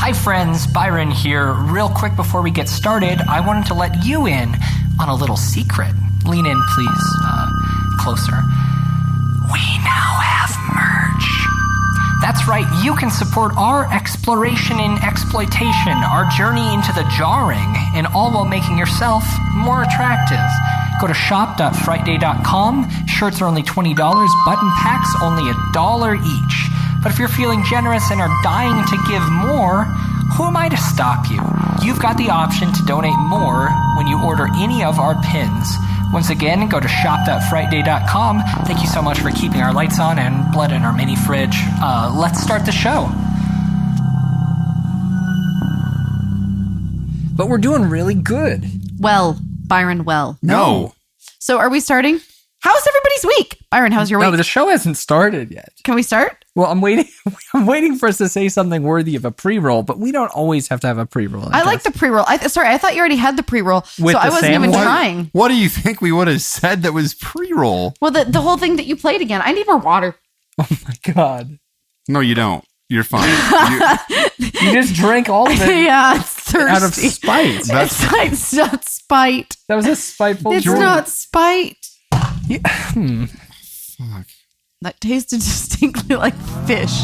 Hi friends, Byron here. Real quick before we get started, I wanted to let you in on a little secret. Lean in, please. Closer. We now have merch. That's right, you can support our exploration in exploitation, our journey into the jarring, and all while making yourself more attractive. Go to shop.frightday.com. Shirts are only $20, button packs only $1 each. But if you're feeling generous and are dying to give more, who am I to stop you? You've got the option to donate more when you order any of our pins. Once again, go to shop.frightday.com. Thank you so much for keeping our lights on and blood in our mini fridge. Let's start the show. But we're doing really good. Well, Byron, well. No. So are we starting? How's everybody's week? Byron, how's your week? No, the show hasn't started yet. Can we start? Well, I'm waiting for us to say something worthy of a pre-roll, but we don't always have to have a pre-roll. I like the pre-roll. Sorry, I thouh you already had the pre-roll, With so the I wasn't Sam even one? trying. What do you think we would have said that was pre-roll? Well, the whole thing that you played again. I need more water. Oh my god. No, you don't. You're fine. You just drank all of it Yeah, it's thirsty. out of spite. It's not spite. That was a spiteful It's drink. not spite. Fuck. That tasted distinctly like fish.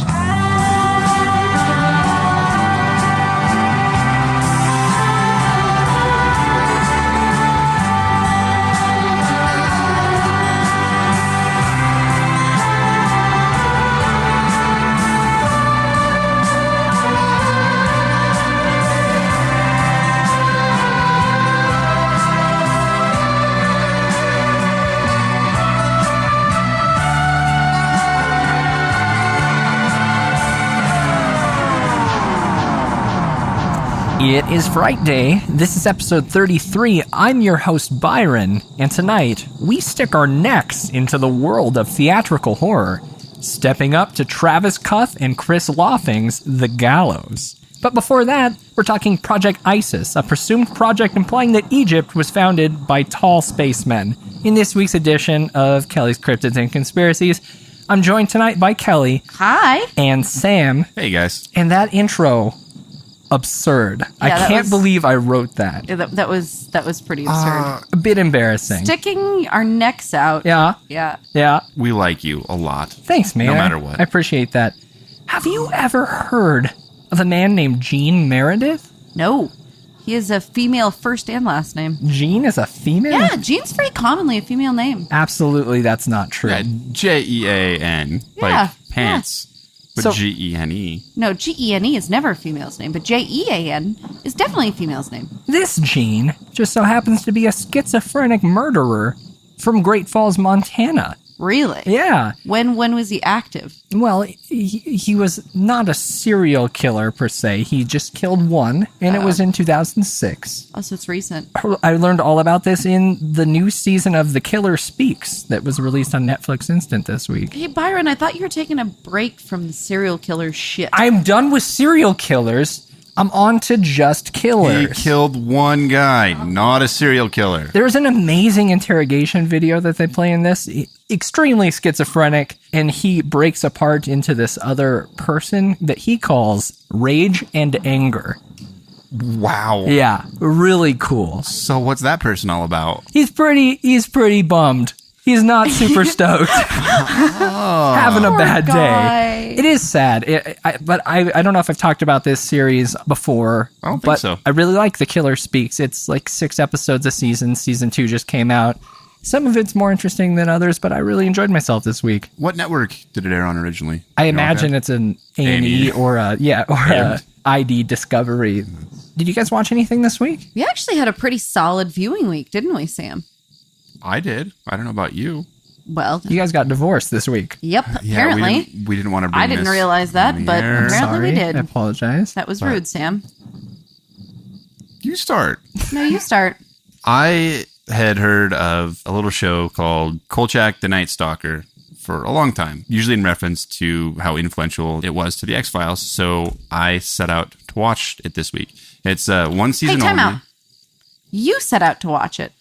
It is Frightday. This is episode 33. I'm your host, Byron, and tonight we stick our necks into the world of theatrical horror, stepping up to Travis Cuff and Chris Lofings' The Gallows. But before that, we're talking Project Isis, a presumed project implying that Egypt was founded by tall spacemen. In this week's edition of Kelly's Cryptids and Conspiracies, I'm joined tonight by Kelly. Hi. And Sam. Hey, guys. And that intro... absurd. I can't believe I wrote that. Yeah, that was pretty absurd. A bit embarrassing. Sticking our necks out. Yeah. Yeah. We like you a lot. Thanks, man. No matter what. I appreciate that. Have you ever heard of a man named Gene Meredith? No. He is a female first and last name. Gene is a female? Yeah, Gene's very commonly a female name. Absolutely, that's not true. Yeah, Jean. Yeah, Like pants. But So- Gene. No, Gene is never a female's name, but Jean is definitely a female's name. This Gene just so happens to be a schizophrenic murderer from Great Falls, Montana. Really? Yeah. When was he active? Well, he was not a serial killer per se. He just killed one, and it was in 2006. Oh, so it's recent. I learned all about this in the new season of The Killer Speaks that was released on Netflix Instant this week. Hey, Byron, I thought you were taking a break from the serial killer shit. I'm done with serial killers. I'm on to just He killers. killed one guy, not a serial killer. There's an amazing interrogation video that they play in this. Extremely schizophrenic, and he breaks apart into this other person that he calls Rage and Anger. Wow. Yeah, really cool. So what's that person all about? He's pretty bummed. He's not super stoked. Having a Poor bad guy. day. It is sad. But I don't know if I've talked about this series before. I don't think but so. I really like The Killer Speaks. It's like 6 episodes a season. Season 2 just came out. Some of it's more interesting than others, but I really enjoyed myself this week. What network did it air on originally? I You know, imagine okay. it's an A&E or a ID Discovery. Did you guys watch anything this week? We actually had a pretty solid viewing week, didn't we, Sam? I did. I don't know about you. Well, You guys got divorced this week. yep, Yeah, apparently. we didn't want to bring I didn't this realize that, on the but air. apparently we did. I apologize. That was But- rude, Sam. You start. No, you start. I had heard of a little show called Kolchak the Night Stalker for a long time, usually in reference to how influential it was to the X-Files. So I set out to watch it this week. It's one season Hey, time only. out. You set out to watch it.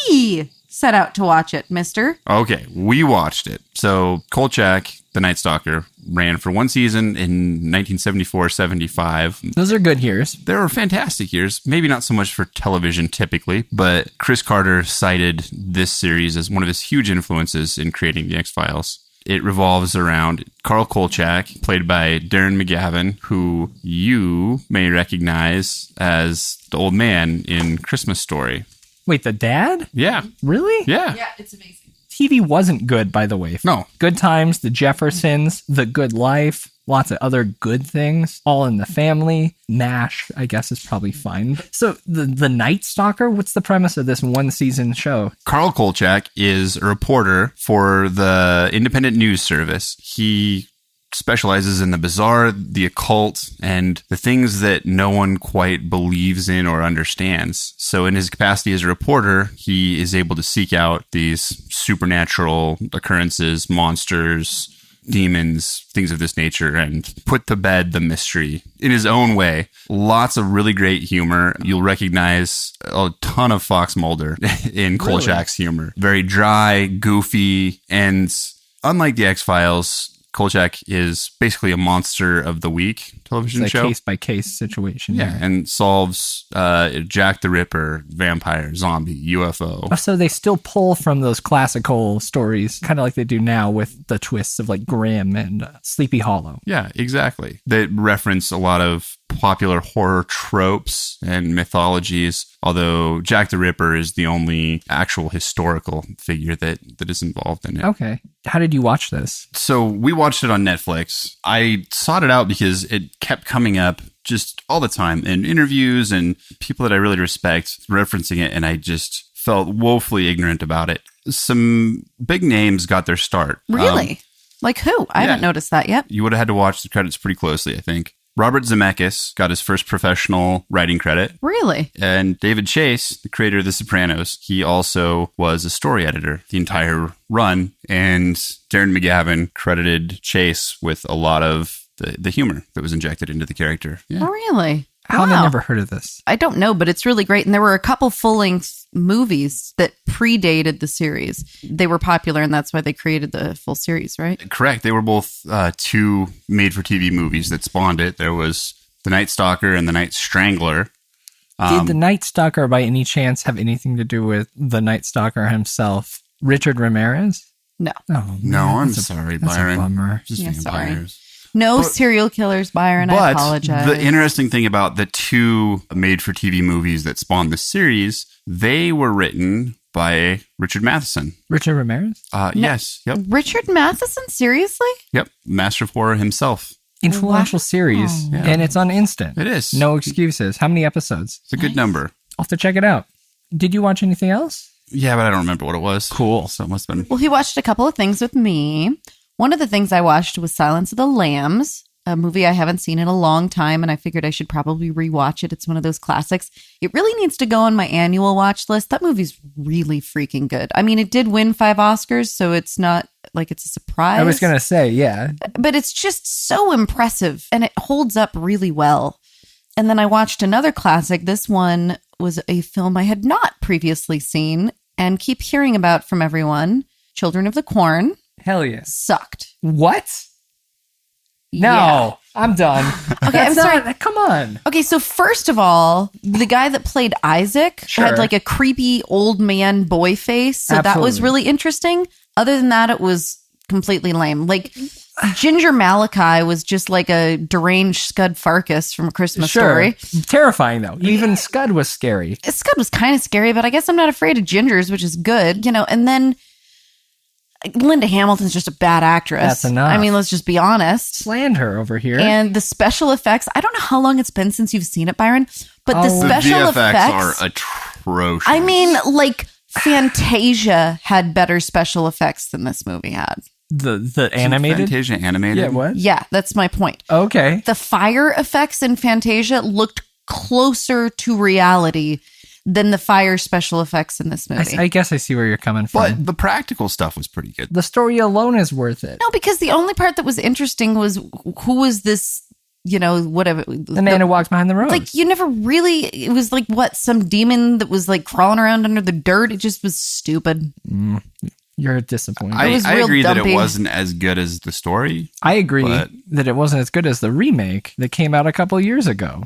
We set out to watch it, mister. Okay, we watched it. So Kolchak the Night Stalker ran for one season in 1974-75. Those are good years. They were fantastic years. Maybe not so much for television typically, but Chris Carter cited this series as one of his huge influences in creating the X-Files. It revolves around Carl Kolchak, played by Darren McGavin, who you may recognize as the old man in Christmas Story. Wait, the dad? Yeah. Really? Yeah. Yeah, it's amazing. TV wasn't good, by the way. No. Good Times, The Jeffersons, The Good Life, lots of other good things, All in the Family. MASH, I guess, is probably fine. So the Night Stalker, what's the premise of this one season show? Carl Kolchak is a reporter for the independent news service. He specializes in the bizarre, the occult, and the things that no one quite believes in or understands. So in his capacity as a reporter, he is able to seek out these supernatural occurrences, monsters, demons, things of this nature, and put to bed the mystery in his own way. Lots of really great humor. You'll recognize a ton of Fox Mulder in Kolchak's humor. Very dry, goofy, and unlike the X-Files, Kolchak is basically a monster of the week television It's a show. case-by-case situation. Yeah, and solves Jack the Ripper, vampire, zombie, UFO. Oh, so they still pull from those classical stories, kind of like they do now with the twists of like Grimm and Sleepy Hollow. Yeah, exactly. They reference a lot of popular horror tropes and mythologies, although Jack the Ripper is the only actual historical figure that is involved in it. Okay. How did you watch this? So we watched it on Netflix. I sought it out because it kept coming up just all the time in interviews and people that I really respect referencing it, and I just felt woefully ignorant about it. Some big names got their start. Really? Like who? I haven't noticed that yet. You would have had to watch the credits pretty closely, I think. Robert Zemeckis got his first professional writing credit. Really? And David Chase, the creator of The Sopranos, he also was a story editor the entire run. And Darren McGavin credited Chase with a lot of the humor that was injected into the character. Yeah. Oh, really? How have I never heard of this? I don't know, but it's really great. And there were a couple full-length movies that predated the series. They were popular, and that's why they created the full series, right? Correct. They were both two made-for-TV movies that spawned it. There was The Night Stalker and The Night Strangler. Did the Night Stalker, by any chance, have anything to do with the Night Stalker himself, Richard Ramirez? No. Oh, No, I'm that's sorry, that's Byron. a bummer. Just Yeah, sorry. vampires. No serial killers, Byron. I apologize. The interesting thing about the two made-for-TV movies that spawned the series, they were written by Richard Matheson. Richard Ramirez? Yes. Yep. Richard Matheson? Seriously? Yep. Master of horror himself. Influential series, Yeah. and it's on Instant. It is. No excuses. How many episodes? It's a good number. I'll have to check it out. Did you watch anything else? Yeah, but I don't remember what it was. Cool. So it must have been. Well, he watched a couple of things with me. One of the things I watched was Silence of the Lambs, a movie I haven't seen in a long time, and I figured I should probably rewatch it. It's one of those classics. It really needs to go on my annual watch list. That movie's really freaking good. I mean, it did win 5 Oscars, so it's not like it's a surprise. I was going to say, yeah. But it's just so impressive, and it holds up really well. And then I watched another classic. This one was a film I had not previously seen and keep hearing about from everyone. Children of the Corn. Hell yes. Sucked. What? No, Yeah. I'm done. Okay, I'm sorry. Come on. Okay, so first of all, the guy that played Isaac Sure. had like a creepy old man boy face. So that was Absolutely. really interesting. Other than that, it was completely lame. Like Ginger Malachi was just like a deranged Scud Farkas from A Christmas Sure. Story. Terrifying, though. Even Scud was scary. Scud was kind of scary, but I guess I'm not afraid of gingers, which is good, and then Linda Hamilton's just a bad actress. That's enough. I mean, let's just be honest. Slander over here. And the special effects, I don't know how long it's been since you've seen it, Byron, but the Oh. The special VFX effects are atrocious. I mean, like Fantasia had better special effects than this movie had. the animated? Fantasia animated? Yeah, what? Yeah, that's my point. Okay. The fire effects in Fantasia looked closer to reality than the fire special effects in this movie. I guess I see where you're coming from. But the practical stuff was pretty good. The story alone is worth it. No, because the only part that was interesting was who was this, whatever. The man who walks behind the rose. Like, you never really, it was like, what, some demon that was like crawling around under the dirt? It just was stupid. You're disappointed. I was real agree that dumpy. it wasn't as good as the story. I agree But- that it wasn't as good as the remake that came out a couple years ago.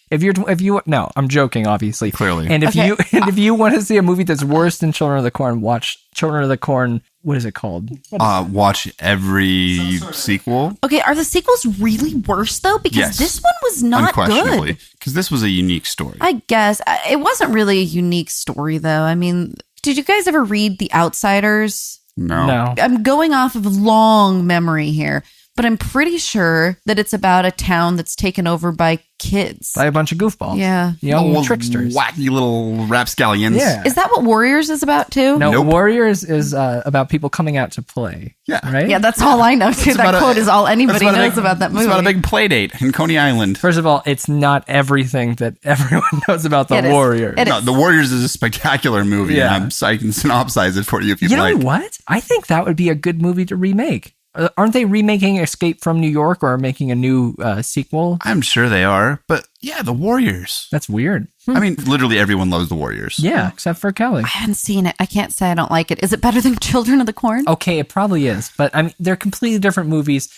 If you no, I'm joking, obviously. Clearly. And Okay. if you want to see a movie that's worse than Children of the Corn, watch Children of the Corn. What is it called? Watch every sequel. Okay, are the sequels really worse though? Because Yes. this one was not Unquestionably. good. Because this was a unique story. I guess it wasn't really a unique story though. I mean, did you guys ever read The Outsiders? No. I'm going off of long memory here, but I'm pretty sure that it's about a town that's taken over by kids. By a bunch of goofballs. Yeah. Young Little tricksters. Wacky little rapscallions. Yeah. Is that what Warriors is about too? No, Nope. Warriors is about people coming out to play. Yeah. Right? Yeah, that's all I know too. It's That about quote is all anybody it's knows about that movie. It's about a big play date in Coney Island. First of all, it's not everything that everyone knows about the It is. Warriors. It No, is. The Warriors is a spectacular movie. Yeah. And I can synopsize it for you if you'd You know like. what? I think that would be a good movie to remake. Aren't they remaking Escape from New York or making a new sequel? I'm sure they are. But yeah, The Warriors. That's weird. I mean, literally everyone loves The Warriors. Yeah, except for Kelly. I haven't seen it. I can't say I don't like it. Is it better than Children of the Corn? Okay, it probably is, but I mean, they're completely different movies.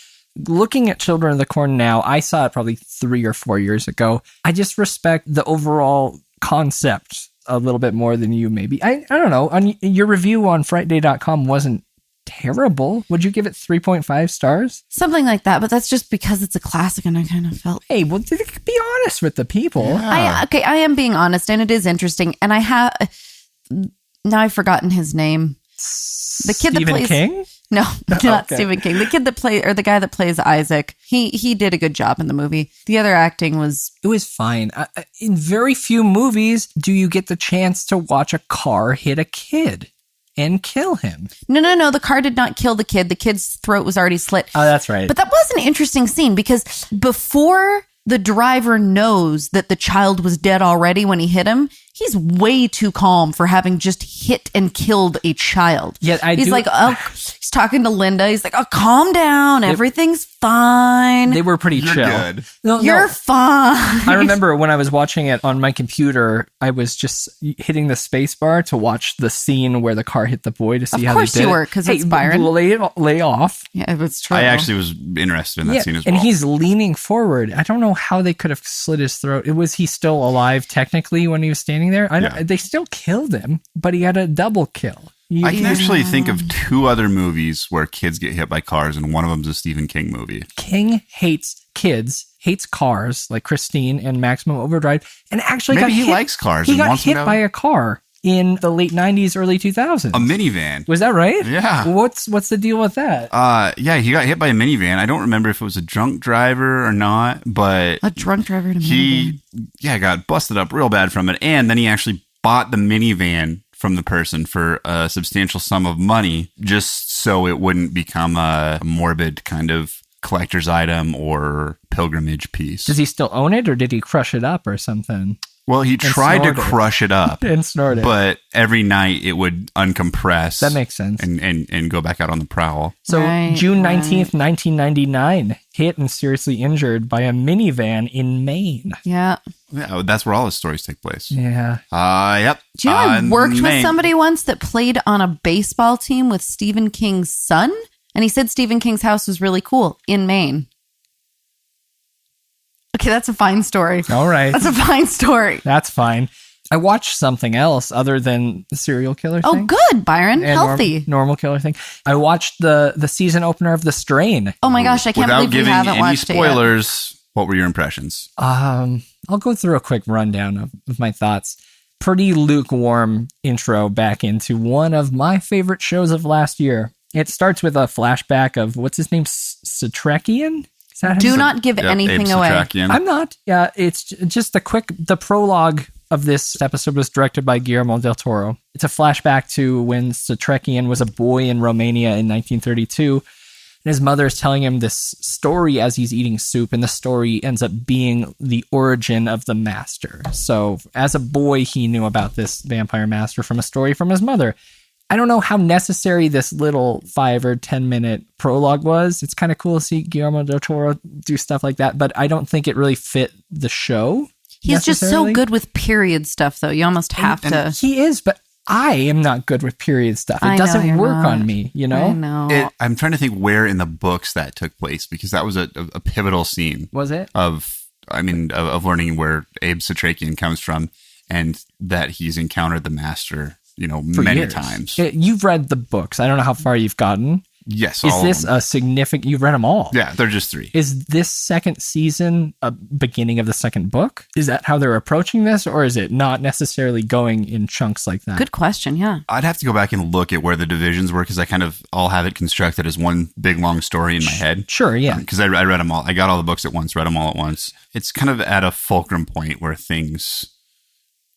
Looking at Children of the Corn now, I saw it probably 3 or 4 years ago. I just respect the overall concept a little bit more than you, maybe. I don't know. Your review on Frightday.com wasn't terrible. Would you give it 3.5 stars? Something like that, but that's just because it's a classic and I kind of felt Hey, well, be honest with the people. I am being honest and it is interesting. And I have now I've forgotten his name. The kid Stephen that plays King? No, not Okay. Stephen King. The kid that or the guy that plays Isaac. He did a good job in the movie. The other acting was It was fine. In very few movies do you get the chance to watch a car hit a kid and kill him. no. The car did not kill the kid. The kid's throat was already slit. Oh, that's right. But that was an interesting scene because before the driver knows that the child was dead already when he hit him, he's way too calm for having just hit and killed a child. Yeah, he's like, oh, he's talking to Linda. He's like, oh, calm down. Everything's fine. They were pretty You're chill. good. No, You're fine. I remember when I was watching it on my computer, I was just hitting the space bar to watch the scene where the car hit the boy to see Of how course they did you it. were, 'cause it's Byron. Lay off. Yeah, it's true. I actually was interested in that scene as well. And he's leaning forward. I don't know how they could have slit his throat. Was he still alive technically when he was standing there? Yeah. They still killed him, but he had a double kill. I can actually think of 2 other movies where kids get hit by cars, and one of them's a Stephen King movie. King hates kids, hates cars like Christine and Maximum Overdrive, and actually Maybe got he hit, likes cars He and got wants them hit to- by a car in the late 90s, early 2000s. A minivan. Was that right? Yeah. What's the deal with that? Yeah, he got hit by a minivan. I don't remember if it was a drunk driver or not, but a drunk driver in a minivan. he got busted up real bad from it, and then he actually bought the minivan from the person for a substantial sum of money just so it wouldn't become a morbid kind of collector's item or pilgrimage piece. Does he still own it, or did he crush it up or something Well, he tried to snort it. crush it up, and snort it? but every night it would uncompress. That makes sense. And go back out on the prowl. So Right, June 19th, 1999, hit and seriously injured by a minivan in Maine. Yeah. Yeah, that's where all his stories take place. Yeah. Yep. Do you know I worked with Maine. somebody once that played on a baseball team with Stephen King's son? And he said Stephen King's house was really cool in Maine. Okay, that's a fine story. All right. That's a fine story. That's fine. I watched something else other than the serial killer Oh, thing. good, Byron. and Healthy. normal killer thing. I watched the season opener of The Strain. Oh my gosh, I can't Without believe you giving haven't any watched it yet. spoilers, what were your impressions? I'll go through a quick rundown of my thoughts. Pretty lukewarm intro back into one of my favorite shows of last year. It starts with a flashback of what's his name, Satrakian? Is that Do his- not give Yep, anything Abe away. Satrakian. I'm not. Yeah, it's just the prologue of this episode was directed by Guillermo del Toro. It's a flashback to when Satrakian was a boy in Romania in 1932. And his mother is telling him this story as he's eating soup, and the story ends up being the origin of the master. So as a boy, he knew about this vampire master from a story from his mother. I don't know how necessary this little 5 or 10 minute prologue was. It's kind of cool to see Guillermo del Toro do stuff like that, but I don't think it really fit the show. He's just so necessarily. good with period stuff, though. You almost have to. He is, but I am not good with period stuff. It I know doesn't you're work not. on me, you know? I know. I'm trying to think where in the books that took place, because that was a pivotal scene Was it? of learning where Abe Satrakian comes from, and that he's encountered the Master, For many years. times. You've read the books. I don't know how far you've gotten. Yes, Is all this of them. a significant... You've read them all. Yeah, they're just 3. Is this second season a beginning of the second book? Is that how they're approaching this? Or is it not necessarily going in chunks like that? Good question. Yeah. I'd have to go back and look at where the divisions were, because I kind of all have it constructed as one big long story in my head. Sure, yeah. Because I read them all. I got all the books at once, read them all at once. It's kind of at a fulcrum point where things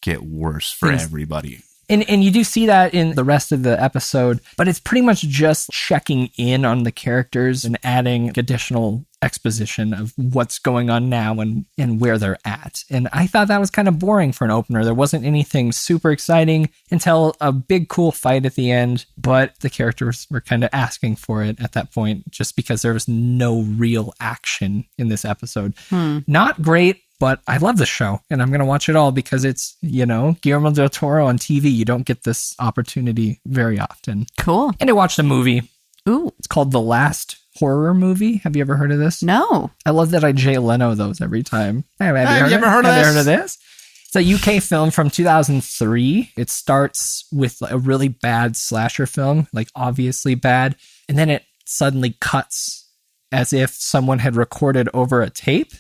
get worse for everybody. And you do see that in the rest of the episode, but it's pretty much just checking in on the characters and adding additional exposition of what's going on now and where they're at. And I thought that was kind of boring for an opener. There wasn't anything super exciting until a big cool fight at the end, but the characters were kind of asking for it at that point just because there was no real action in this episode. Not great. But I love the show, and I'm going to watch it all because it's, Guillermo del Toro on TV. You don't get this opportunity very often. Cool. And I watched a movie. Ooh. It's called The Last Horror Movie. Have you ever heard of this? No. I love that I Jay Leno those every time. Have you ever heard of Have you this? heard of this? It's a UK film from 2003. It starts with a really bad slasher film, like obviously bad, and then it suddenly cuts as if someone had recorded over a tape.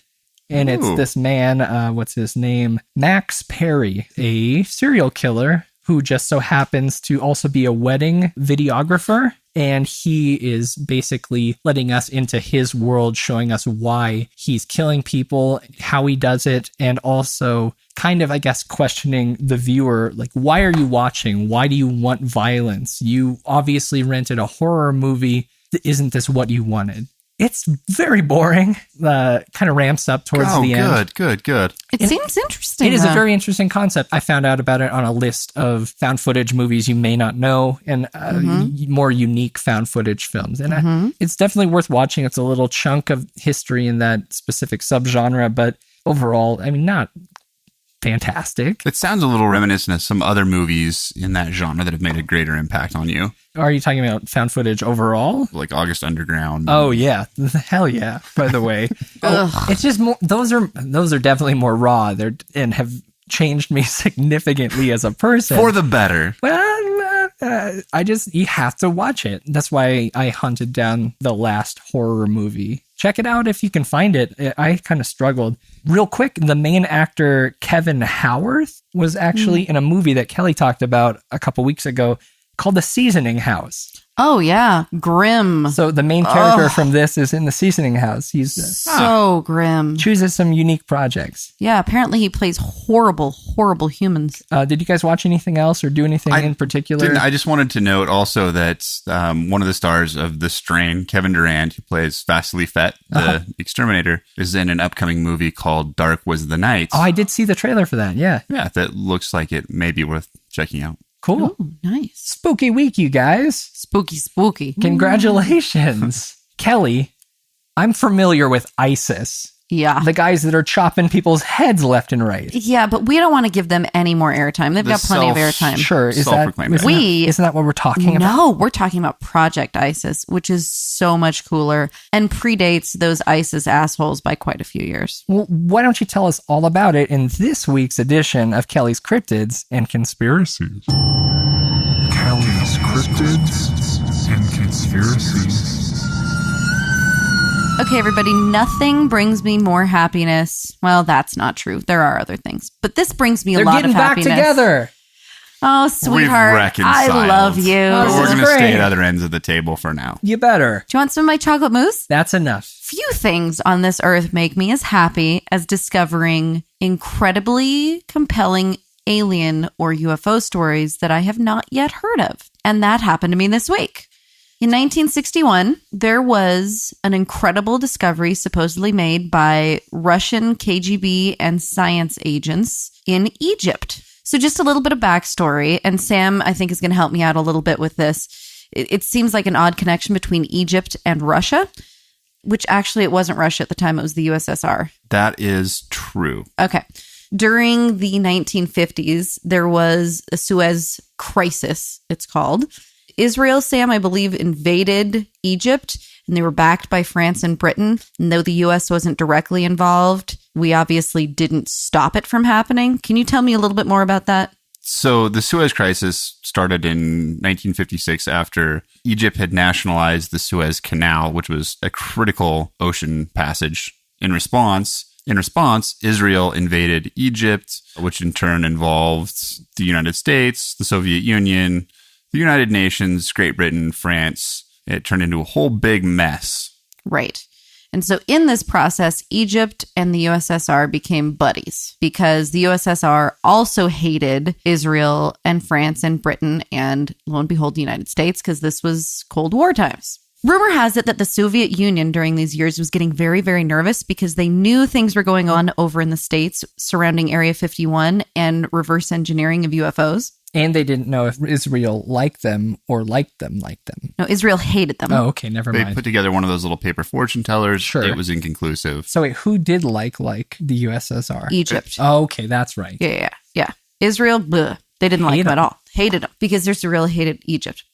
And it's Ooh. this man, what's his name? Max Perry, a serial killer who just so happens to also be a wedding videographer. And he is basically letting us into his world, showing us why he's killing people, how he does it, and also kind of, I guess, questioning the viewer. Like, why are you watching? Why do you want violence? You obviously rented a horror movie. Isn't this what you wanted? It's very boring. Kind of ramps up towards the end. Good. It seems interesting. It is a though. very interesting concept. I found out about it on a list of found footage movies you may not know and more unique found footage films. And it's definitely worth watching. It's a little chunk of history in that specific subgenre, but overall, I mean, not fantastic. It sounds a little reminiscent of some other movies in that genre that have made a greater impact on you, Are you talking about found footage overall? like August Underground. Oh yeah, hell yeah! By the way, it's just more. Those are definitely more raw. And have changed me significantly as a person. For the better. Well, you have to watch it. That's why I hunted down the last horror movie. Check it out if you can find it. I kind of struggled. Real quick, the main actor, Kevin Howarth, was actually in a movie that Kelly talked about a couple weeks ago called The Seasoning House. Oh, yeah. Grim. So the main character from this is in The Seasoning House. He's So grim. chooses some unique projects. Yeah, apparently he plays horrible humans. Did you guys watch anything else or do anything in particular? I just wanted to note also that one of the stars of The Strain, Kevin Durand, who plays Vasily Fett, the exterminator, is in an upcoming movie called Dark Was the Night. Oh, I did see the trailer for that. Yeah. Yeah, that looks like it may be worth checking out. Cool. Oh, nice. Spooky week, you guys. Spooky. Congratulations. Kelly, I'm familiar with ISIS. Yeah. The guys that are chopping people's heads left and right. Yeah, but we don't want to give them any more airtime. They've got plenty of airtime. Sure. Isn't Self-proclaimed. that what we're talking about? No, we're talking about Project ISIS, which is so much cooler and predates those ISIS assholes by quite a few years. Well, why don't you tell us all about it in this week's edition of Kelly's Cryptids and Conspiracies? Kelly's Cryptids and Conspiracies. Okay, everybody, nothing brings me more happiness. Well, that's not true. There are other things. But this brings me a They're lot getting of back happiness. together. Oh, sweetheart. reconciled. I love you. Oh, But this we're is going to great. stay at other ends of the table for now. You better. Do you want some of my chocolate mousse? That's enough. Few things on this earth make me as happy as discovering incredibly compelling alien or UFO stories that I have not yet heard of. And that happened to me this week. In 1961, there was an incredible discovery supposedly made by Russian KGB and science agents in Egypt. So just a little bit of backstory, and Sam, I think, is going to help me out a little bit with this. It seems like an odd connection between Egypt and Russia, which actually it wasn't Russia at the time, it was the USSR. That is true. Okay. During the 1950s, there was a Suez Crisis, it's called. Israel, Sam, I believe, invaded Egypt, and they were backed by France and Britain. And though the U.S. wasn't directly involved, we obviously didn't stop it from happening. Can you tell me a little bit more about that? So the Suez Crisis started in 1956 after Egypt had nationalized the Suez Canal, which was a critical ocean passage. In response, Israel invaded Egypt, which in turn involved the United States, the Soviet Union, the United Nations, Great Britain, France. It turned into a whole big mess. Right. And so in this process, Egypt and the USSR became buddies because the USSR also hated Israel and France and Britain and, lo and behold, the United States, because this was Cold War times. Rumor has it that the Soviet Union during these years was getting very, very nervous because they knew things were going on over in the States surrounding Area 51 and reverse engineering of UFOs. And they didn't know if Israel liked them or liked them. No, Israel hated them. Oh, okay, never They mind. put together one of those little paper fortune tellers. Sure. It was inconclusive. So wait, who did like the USSR? Egypt. Oh, okay, that's right. Yeah. Israel, bleh, they didn't like Hate them at them. all. Hated them because Israel hated Egypt.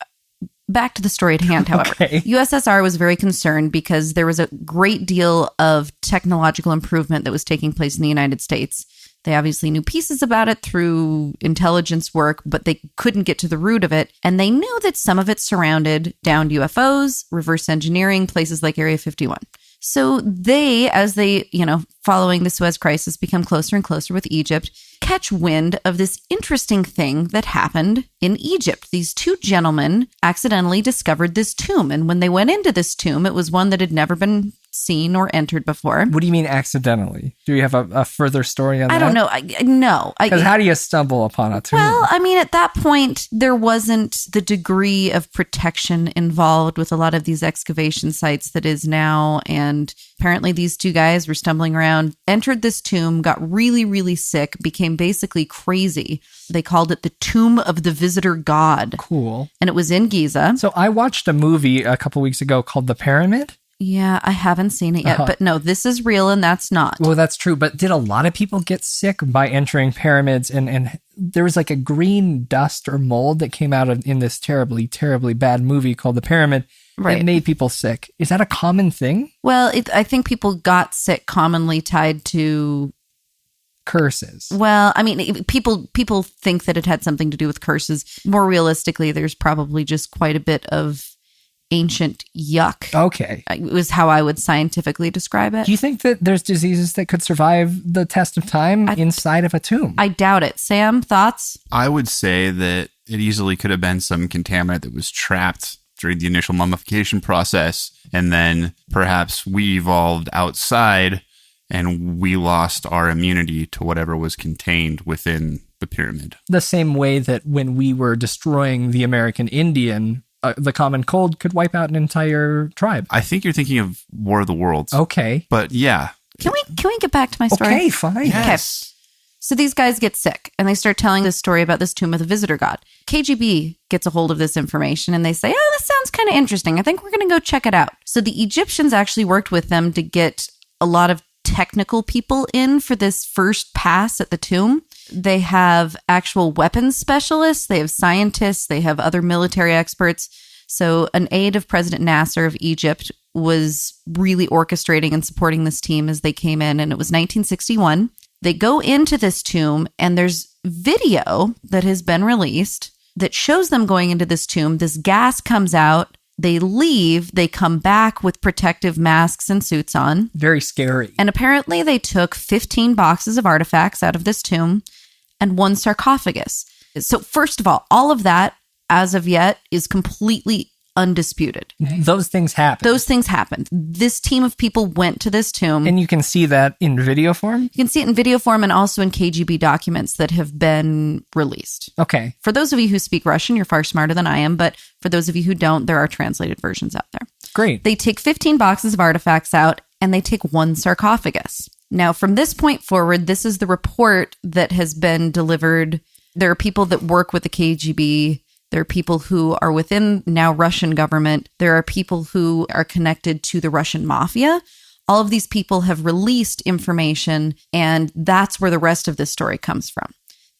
Back to the story at hand, however. Okay. USSR was very concerned because there was a great deal of technological improvement that was taking place in the United States. They obviously knew pieces about it through intelligence work, but they couldn't get to the root of it. And they knew that some of it surrounded downed UFOs, reverse engineering, places like Area 51. So they, as they, following the Suez Crisis, become closer and closer with Egypt, catch wind of this interesting thing that happened in Egypt. These two gentlemen accidentally discovered this tomb. And when they went into this tomb, it was one that had never been seen or entered before. What do you mean accidentally? Do you have a further story on that? I don't know. No. Because how do you stumble upon a tomb? Well, I mean, at that point, there wasn't the degree of protection involved with a lot of these excavation sites that is now. And apparently these two guys were stumbling around, entered this tomb, got really, really sick, became basically crazy. They called it the Tomb of the Visitor God. Cool. And it was in Giza. So I watched a movie a couple weeks ago called The Pyramid. Yeah, I haven't seen it yet. But no, this is real and that's not. Well, that's true. But did a lot of people get sick by entering pyramids? And there was like a green dust or mold that came out in this terribly, terribly bad movie called The Pyramid. Right. It made people sick. Is that a common thing? Well, I think people got sick commonly tied to curses. Well, I mean, people think that it had something to do with curses. More realistically, there's probably just quite a bit of ancient yuck. Okay. Was how I would scientifically describe it. Do you think that there's diseases that could survive the test of time inside of a tomb? I doubt it. Sam, thoughts? I would say that it easily could have been some contaminant that was trapped during the initial mummification process, and then perhaps we evolved outside and we lost our immunity to whatever was contained within the pyramid. The same way that when we were destroying the American Indian, the common cold could wipe out an entire tribe. I think you're thinking of War of the Worlds. Okay. But yeah. Can we get back to my story? Okay, fine. Yes. Okay. So these guys get sick and they start telling this story about this tomb of the visitor god. KGB gets a hold of this information and they say, oh, this sounds kind of interesting. I think we're going to go check it out. So the Egyptians actually worked with them to get a lot of technical people in for this first pass at the tomb. They have actual weapons specialists, they have scientists, they have other military experts. So an aide of President Nasser of Egypt was really orchestrating and supporting this team as they came in. And it was 1961. They go into this tomb and there's video that has been released that shows them going into this tomb. This gas comes out. They leave. They come back with protective masks and suits on. Very scary. And apparently they took 15 boxes of artifacts out of this tomb and one sarcophagus. So first of all of that, as of yet, is completely undisputed. Those things happen. Those things happened. This team of people went to this tomb. And you can see that in video form? You can see it in video form and also in KGB documents that have been released. Okay. For those of you who speak Russian, you're far smarter than I am, but for those of you who don't, there are translated versions out there. Great. They take 15 boxes of artifacts out and they take one sarcophagus. Now, from this point forward, this is the report that has been delivered. There are people that work with the KGB. There are people who are within now Russian government. There are people who are connected to the Russian mafia. all of these people have released information, and that's where the rest of this story comes from.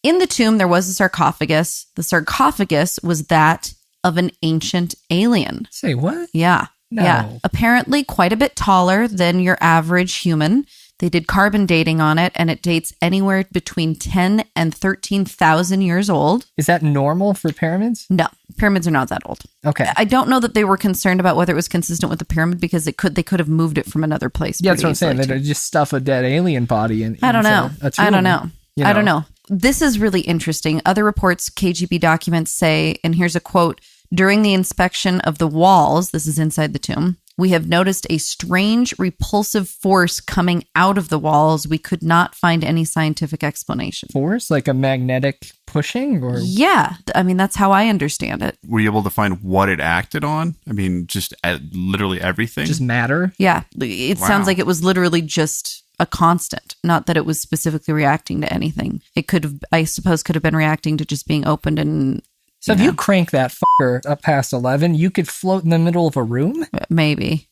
In the tomb, there was a sarcophagus. The sarcophagus was that of an ancient alien. Say what? Yeah. No. Yeah. Apparently quite a bit taller than your average human. They did carbon dating on it, and it dates anywhere between 10 and 13,000 years old. Is that normal for pyramids? No, pyramids are not that old. Okay. I don't know that they were concerned about whether it was consistent with the pyramid because they could have moved it from another place. Yeah, that's what I'm saying. pretty They just stuff a dead alien body in. I don't know. into a tomb, I don't know. you I don't know. This is really interesting. Other reports, KGB documents say, and here's a quote, during the inspection of the walls, this is inside the tomb, we have noticed a strange repulsive force coming out of the walls. We could not find any scientific explanation. Force, like a magnetic pushing, or Yeah. I mean, that's how I understand it. Were you able to find what it acted on? I mean, just literally everything? just matter? Yeah. It Wow. sounds like it was literally just a constant, not that it was specifically reacting to anything. It could have, I suppose, could have been reacting to just being opened and So if you crank that fucker up past 11, you could float in the middle of a room? maybe.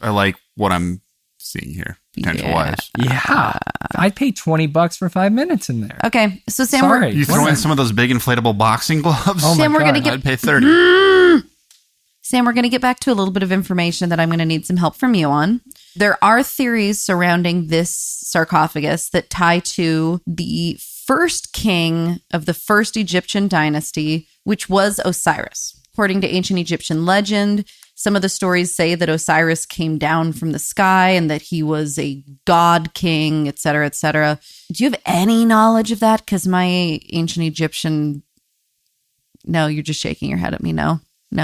I like what I'm seeing here, potential-wise. Yeah. I'd pay $20 for 5 minutes in there. Okay. So Sam, Sorry. You throw in some of those big inflatable boxing gloves? Oh my Sam, we're God. going to I'd get pay 30. Sam, we're going to get back to a little bit of information that I'm going to need some help from you on. There are theories surrounding this sarcophagus that tie to the first king of the first Egyptian dynasty, which was Osiris. According to ancient Egyptian legend, some of the stories say that Osiris came down from the sky and that he was a god king, et cetera, et cetera. Do you have any knowledge of that? Because my ancient Egyptian... No, you're just shaking your head at me. No,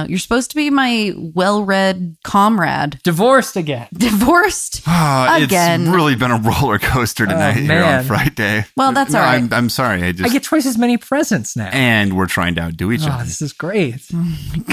you're supposed to be my well-read comrade. Divorced again. Divorced It's again. really been a roller coaster tonight here man. on Frightday. Well, that's No, all right. I'm sorry. I get twice as many presents now. And we're trying to outdo each Oh, other. this is great.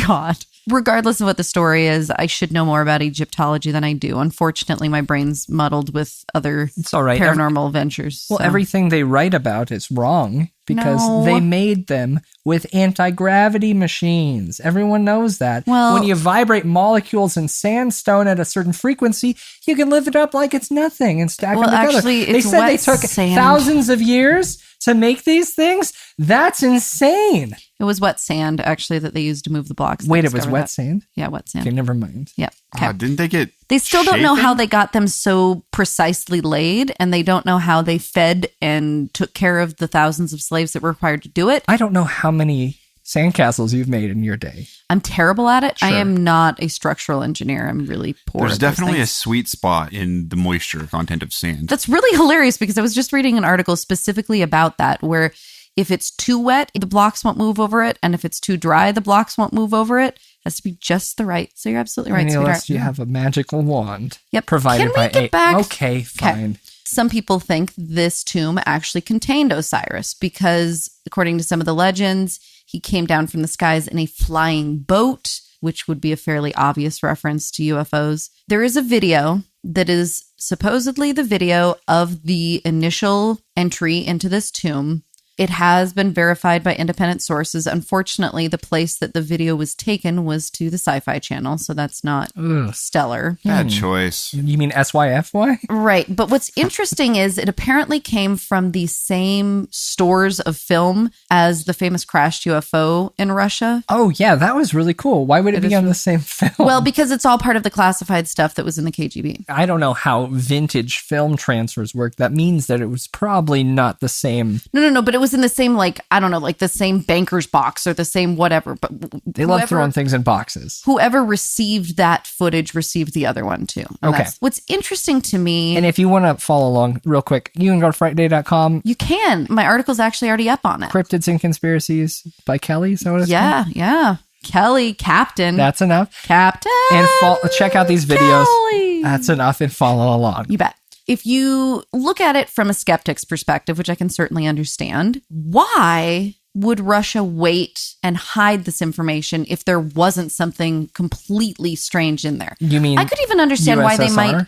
God. Regardless of what the story is, I should know more about Egyptology than I do. Unfortunately, my brain's muddled with other It's all right. paranormal ventures. Well, so. everything they write about is wrong because No. they made them with anti-gravity machines. Everyone knows that. Well- when you vibrate molecules in sandstone at a certain frequency, you can lift it up like it's nothing and stack Well, them together. actually, They it's said they wet took sand. thousands of years to make these things. That's insane. It was wet sand, actually, that they used to move the blocks. Wait, They it was discovered wet that. sand? Yeah, wet sand. Okay, never mind. Yeah. Okay. Didn't they get They still don't know how shaken? they got them so precisely laid, and they don't know how they fed and took care of the thousands of slaves that were required to do it. I don't know how many sandcastles you've made in your day. I'm terrible at it. I Sure. am not a structural engineer. I'm really poor. There's at those definitely a things. sweet spot in the moisture content of sand. That's really hilarious because I was just reading an article specifically about that, where if it's too wet, the blocks won't move over it, and if it's too dry, the blocks won't move over it. It has to be just the right. So you're absolutely right, sweetheart. Unless you have a magical wand. Yep. Provided Can we by get back- Okay, fine. Some people think this tomb actually contained Osiris because, according to some of the legends, he came down from the skies in a flying boat, which would be a fairly obvious reference to UFOs. There is a video that is supposedly the video of the initial entry into this tomb. It has been verified by independent sources. Unfortunately, the place that the video was taken was to the Sci-Fi Channel, so that's not stellar. Bad choice. You mean SYFY? Right. But what's interesting is it apparently came from the same stores of film as the famous crashed UFO in Russia. Oh, yeah, that was really cool. Why would it be on the same film? Well, because it's all part of the classified stuff that was in the KGB. I don't know how vintage film transfers work. That means that it was probably not the same. No, but it was in the same, like, I don't know, like the same banker's box or the same whatever. But They love throwing things in boxes. whoever received that footage received the other one too. And Okay. that's what's interesting to me. And if you want to follow along real quick, you can go to frightday.com. You can. My article's actually already up on it. Cryptids and Conspiracies by Kelly. Is that what it's called? Yeah. Kelly, Captain. That's enough. Captain. And check out these videos. Kelly. That's enough, and follow along. You bet. If you look at it from a skeptic's perspective, which I can certainly understand, why would Russia wait and hide this information if there wasn't something completely strange in there? You mean I could even understand why they USSR? might.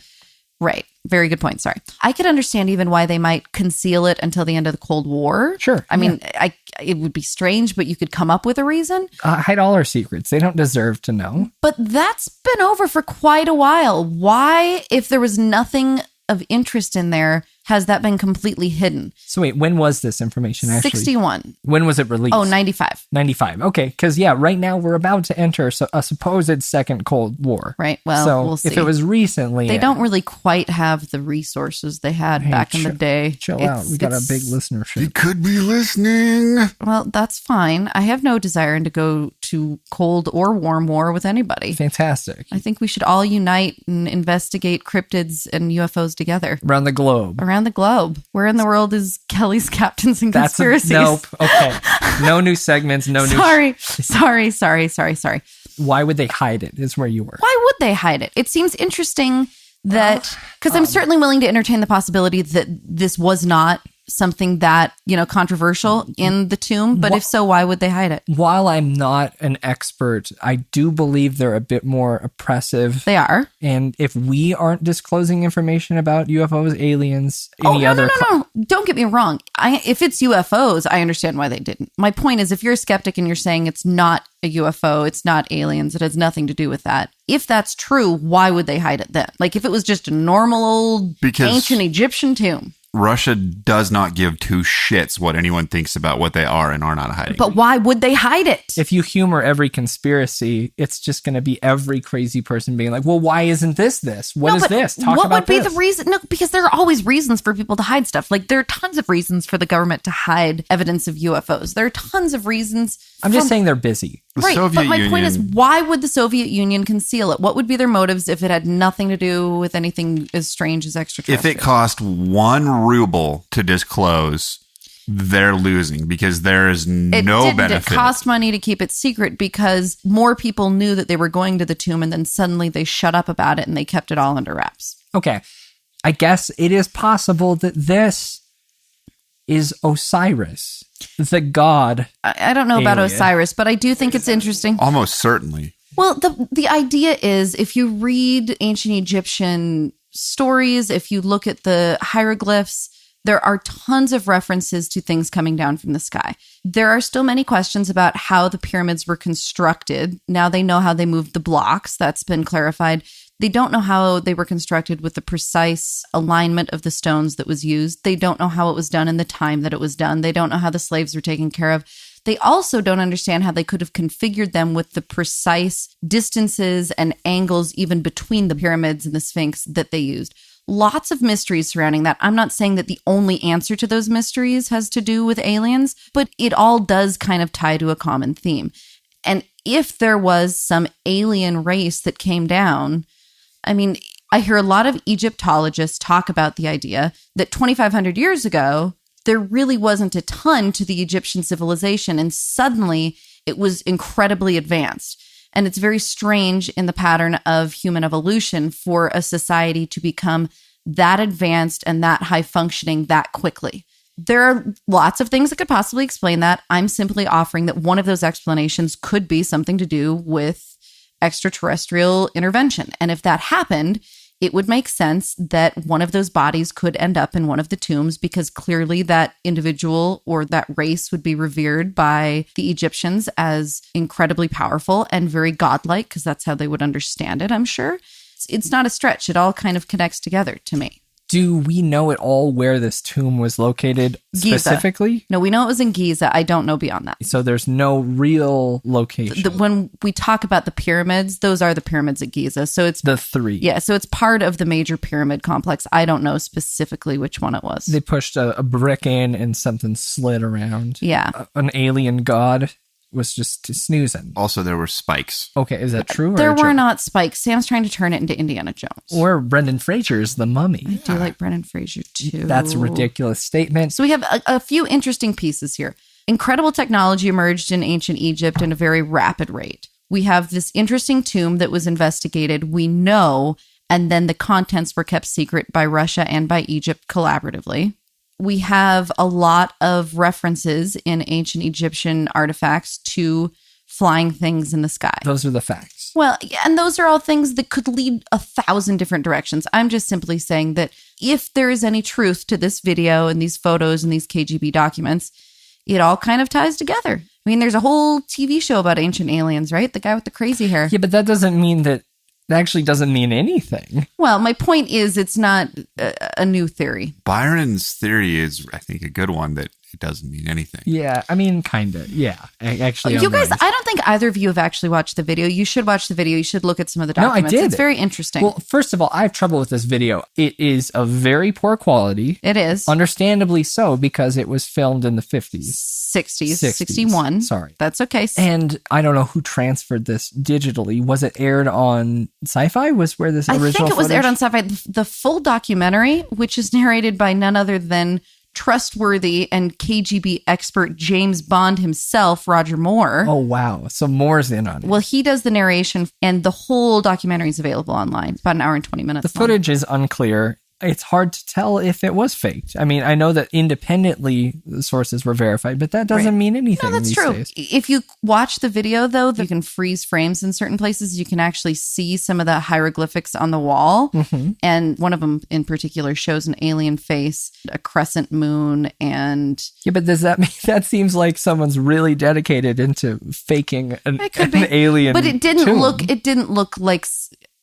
Right. Very good point. Sorry. I could understand even why they might conceal it until the end of the Cold War. Sure. I mean, it would be strange, but you could come up with a reason. Hide all our secrets. They don't deserve to know. But that's been over for quite a while. Why, if there was nothing of interest in there, has that been completely hidden? So wait, when was this information actually? 61. When was it released? Oh, 95. 95. Okay, because right now we're about to enter a supposed second Cold War. Right, well, so we'll see. If it was recently... They don't really quite have the resources they had back in the day. Chill out. We got a big listenership. He could be listening. Well, that's fine. I have no desire to go to cold or warm war with anybody. Fantastic. I think we should all unite and investigate cryptids and UFOs together. Around the globe. Around the globe. Where in the world is Kelly's Captains and Conspiracies? Nope. Okay. No new segments. No new... Sorry. Why would they hide it is where you were. Why would they hide it? It seems interesting that... Because I'm certainly willing to entertain the possibility that this was not something that, controversial in the tomb. But if so, why would they hide it? While I'm not an expert, I do believe they're a bit more oppressive. They are. And if we aren't disclosing information about UFOs, aliens, No. Don't get me wrong. If it's UFOs, I understand why they didn't. My point is, if you're a skeptic and you're saying it's not a UFO, it's not aliens, it has nothing to do with that. If that's true, why would they hide it then? Like if it was just a normal old ancient Egyptian tomb. Russia does not give two shits what anyone thinks about what they are and are not hiding. But why would they hide it? If you humor every conspiracy, it's just going to be every crazy person being like, well, why isn't this? What is this? Talk what about would be this. the reason? No, because there are always reasons for people to hide stuff. Like there are tons of reasons for the government to hide evidence of UFOs. There are tons of reasons. I'm just saying they're busy. Right, but my point is, why would the Soviet Union conceal it? What would be their motives if it had nothing to do with anything as strange as extraterrestrial? If it cost 1 ruble to disclose, they're losing because there is no benefit. It cost money to keep it secret because more people knew that they were going to the tomb, and then suddenly they shut up about it and they kept it all under wraps. Okay, I guess it is possible that this is Osiris, the god. I don't know about Osiris, but I do think it's interesting. Almost certainly. Well, the idea is if you read ancient Egyptian stories, if you look at the hieroglyphs, there are tons of references to things coming down from the sky. There are still many questions about how the pyramids were constructed. Now they know how they moved the blocks. That's been clarified. They don't know how they were constructed with the precise alignment of the stones that was used. They don't know how it was done in the time that it was done. They don't know how the slaves were taken care of. They also don't understand how they could have configured them with the precise distances and angles even between the pyramids and the Sphinx that they used. Lots of mysteries surrounding that. I'm not saying that the only answer to those mysteries has to do with aliens, but it all does kind of tie to a common theme. And if there was some alien race that came down, I mean, I hear a lot of Egyptologists talk about the idea that 2,500 years ago, there really wasn't a ton to the Egyptian civilization, and suddenly it was incredibly advanced. And it's very strange in the pattern of human evolution for a society to become that advanced and that high functioning that quickly. There are lots of things that could possibly explain that. I'm simply offering that one of those explanations could be something to do with extraterrestrial intervention. And if that happened, it would make sense that one of those bodies could end up in one of the tombs because clearly that individual or that race would be revered by the Egyptians as incredibly powerful and very godlike because that's how they would understand it, I'm sure. It's not a stretch. It all kind of connects together to me. Do we know at all where this tomb was located specifically? Giza. No, we know it was in Giza. I don't know beyond that. So there's no real location. When we talk about the pyramids, those are the pyramids at Giza. So it's the 3. Yeah, so it's part of the major pyramid complex. I don't know specifically which one it was. They pushed a brick in and something slid around. Yeah. An alien god was just snoozing. Also, there were spikes. Okay, is that true? There were not spikes. Sam's trying to turn it into Indiana Jones. Or Brendan Fraser's The Mummy. I do like Brendan Fraser too. That's a ridiculous statement. So we have a few interesting pieces here. Incredible technology emerged in ancient Egypt at a very rapid rate. We have this interesting tomb that was investigated. We know, and then the contents were kept secret by Russia and by Egypt collaboratively. We have a lot of references in ancient Egyptian artifacts to flying things in the sky. Those are the facts. Well, and those are all things that could lead 1,000 different directions. I'm just simply saying that if there is any truth to this video and these photos and these KGB documents, it all kind of ties together. I mean, there's a whole TV show about ancient aliens, right? The guy with the crazy hair. Yeah, but that doesn't mean that actually doesn't mean anything. Well, my point is it's not a new theory. Byron's theory is, I think, a good one, that it doesn't mean anything. Yeah, I mean, kind of. Yeah, actually. You guys, I don't think either of you have actually watched the video. You should watch the video. You should look at some of the documents. No, I did. It's very interesting. Well, first of all, I have trouble with this video. It is of very poor quality. It is. Understandably so, because it was filmed in the 50s. 60s, 61. Sorry. That's okay. And I don't know who transferred this digitally. Was it aired on Sci-Fi? Was where this original I think it was footage? aired on Sci-Fi. The full documentary, which is narrated by none other than trustworthy and KGB expert James Bond himself, Roger Moore. Oh, wow. So Moore's in on it. Well, he does the narration, and the whole documentary is available online. It's about an hour and 20 minutes The footage is unclear. It's hard to tell if it was faked. I mean, I know that independently the sources were verified, but that doesn't mean anything. No, that's these true. days. If you watch the video, though, you can freeze frames in certain places. You can actually see some of the hieroglyphics on the wall. Mm-hmm. And one of them in particular shows an alien face, a crescent moon, and... Yeah, but does that mean that seems like someone's really dedicated into faking an alien? But it didn't tomb. look. It didn't look like.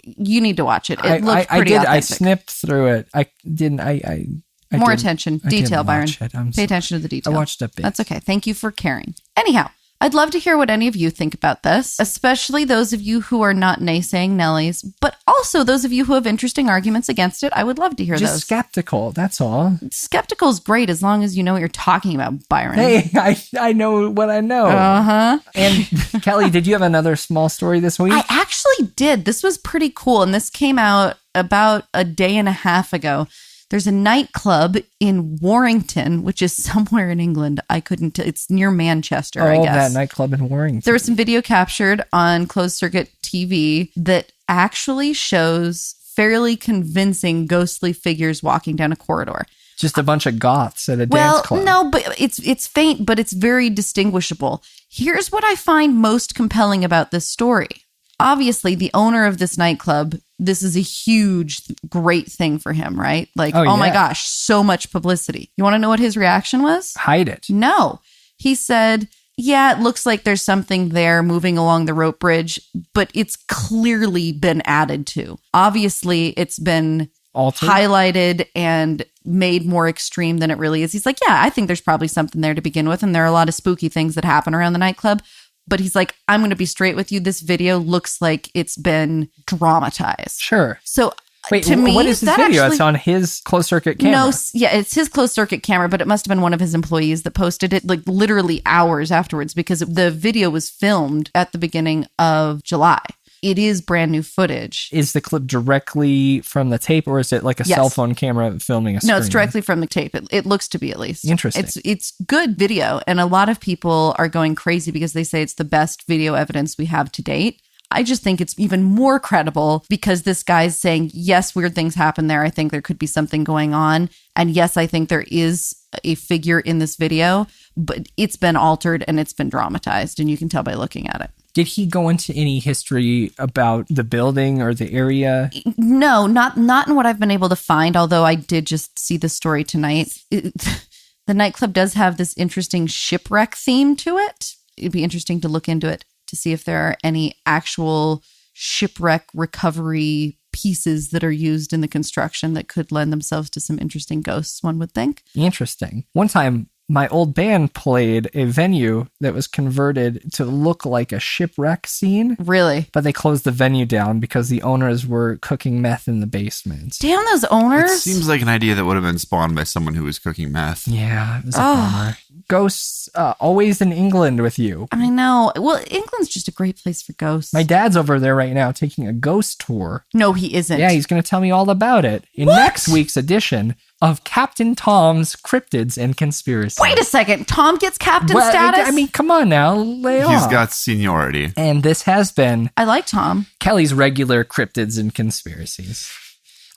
You need to watch it. It looked pretty I did. authentic. I snipped through it. I didn't. I More didn't- attention, I detail, didn't Byron. watch it. Pay attention to the detail. I watched a bit. That's okay. Thank you for caring. Anyhow, I'd love to hear what any of you think about this, especially those of you who are not naysaying Nellies, but also those of you who have interesting arguments against it. I would love to hear Just those. skeptical. That's all. Skeptical is great as long as you know what you're talking about, Byron. Hey, I know what I know. Uh-huh. And Kelly, did you have another small story this week? I actually did. This was pretty cool, and this came out about a day and a half ago. There's a nightclub in Warrington, which is somewhere in England. I couldn't. It's near Manchester, I guess. That nightclub in Warrington. There was some video captured on closed circuit TV that actually shows fairly convincing ghostly figures walking down a corridor. Just a bunch of goths at a dance club. No, but it's faint, but it's very distinguishable. Here's what I find most compelling about this story. Obviously, the owner of this nightclub, this is a huge, great thing for him, right? Like, oh my gosh, so much publicity. You want to know what his reaction was? Hide it. No. He said, yeah, it looks like there's something there moving along the rope bridge, but it's clearly been added to. Obviously, it's been Altered? highlighted and made more extreme than it really is. He's like, yeah, I think there's probably something there to begin with, and there are a lot of spooky things that happen around the nightclub. But he's like, I'm going to be straight with you. This video looks like it's been dramatized. Sure. So Wait, to me, what is this that video? actually- It's on his closed circuit camera. No, yeah, it's his closed circuit camera, but it must have been one of his employees that posted it like literally hours afterwards because the video was filmed at the beginning of July. It is brand new footage. Is the clip directly from the tape, or is it like a Yes. cell phone camera filming a screen? No, it's directly from the tape. It looks to be, at least. Interesting. It's good video, and a lot of people are going crazy because they say it's the best video evidence we have to date. I just think it's even more credible because this guy's saying, yes, weird things happen there. I think there could be something going on. And yes, I think there is a figure in this video, but it's been altered and it's been dramatized, and you can tell by looking at it. Did he go into any history about the building or the area? No, not in what I've been able to find, although I did just see the story tonight. The nightclub does have this interesting shipwreck theme to it. It'd be interesting to look into it to see if there are any actual shipwreck recovery pieces that are used in the construction that could lend themselves to some interesting ghosts, one would think. Interesting. One time, my old band played a venue that was converted to look like a shipwreck scene, Really? but they closed the venue down because the owners were cooking meth in the basement. Damn those It owners. seems like an idea that would have been spawned by someone who was cooking meth. Yeah, it was a bummer. Ghosts always in England with you. I know. Well, England's just a great place for ghosts. My dad's over there right now taking a ghost tour. No, he isn't. Yeah, he's going to tell me all about it in next week's edition of Captain Tom's Cryptids and Conspiracy. Wait a second. Tom gets captain Well, status? I mean, come on now, lay off. He's got seniority. And this has been I like Tom. Kelly's regular Cryptids and Conspiracies.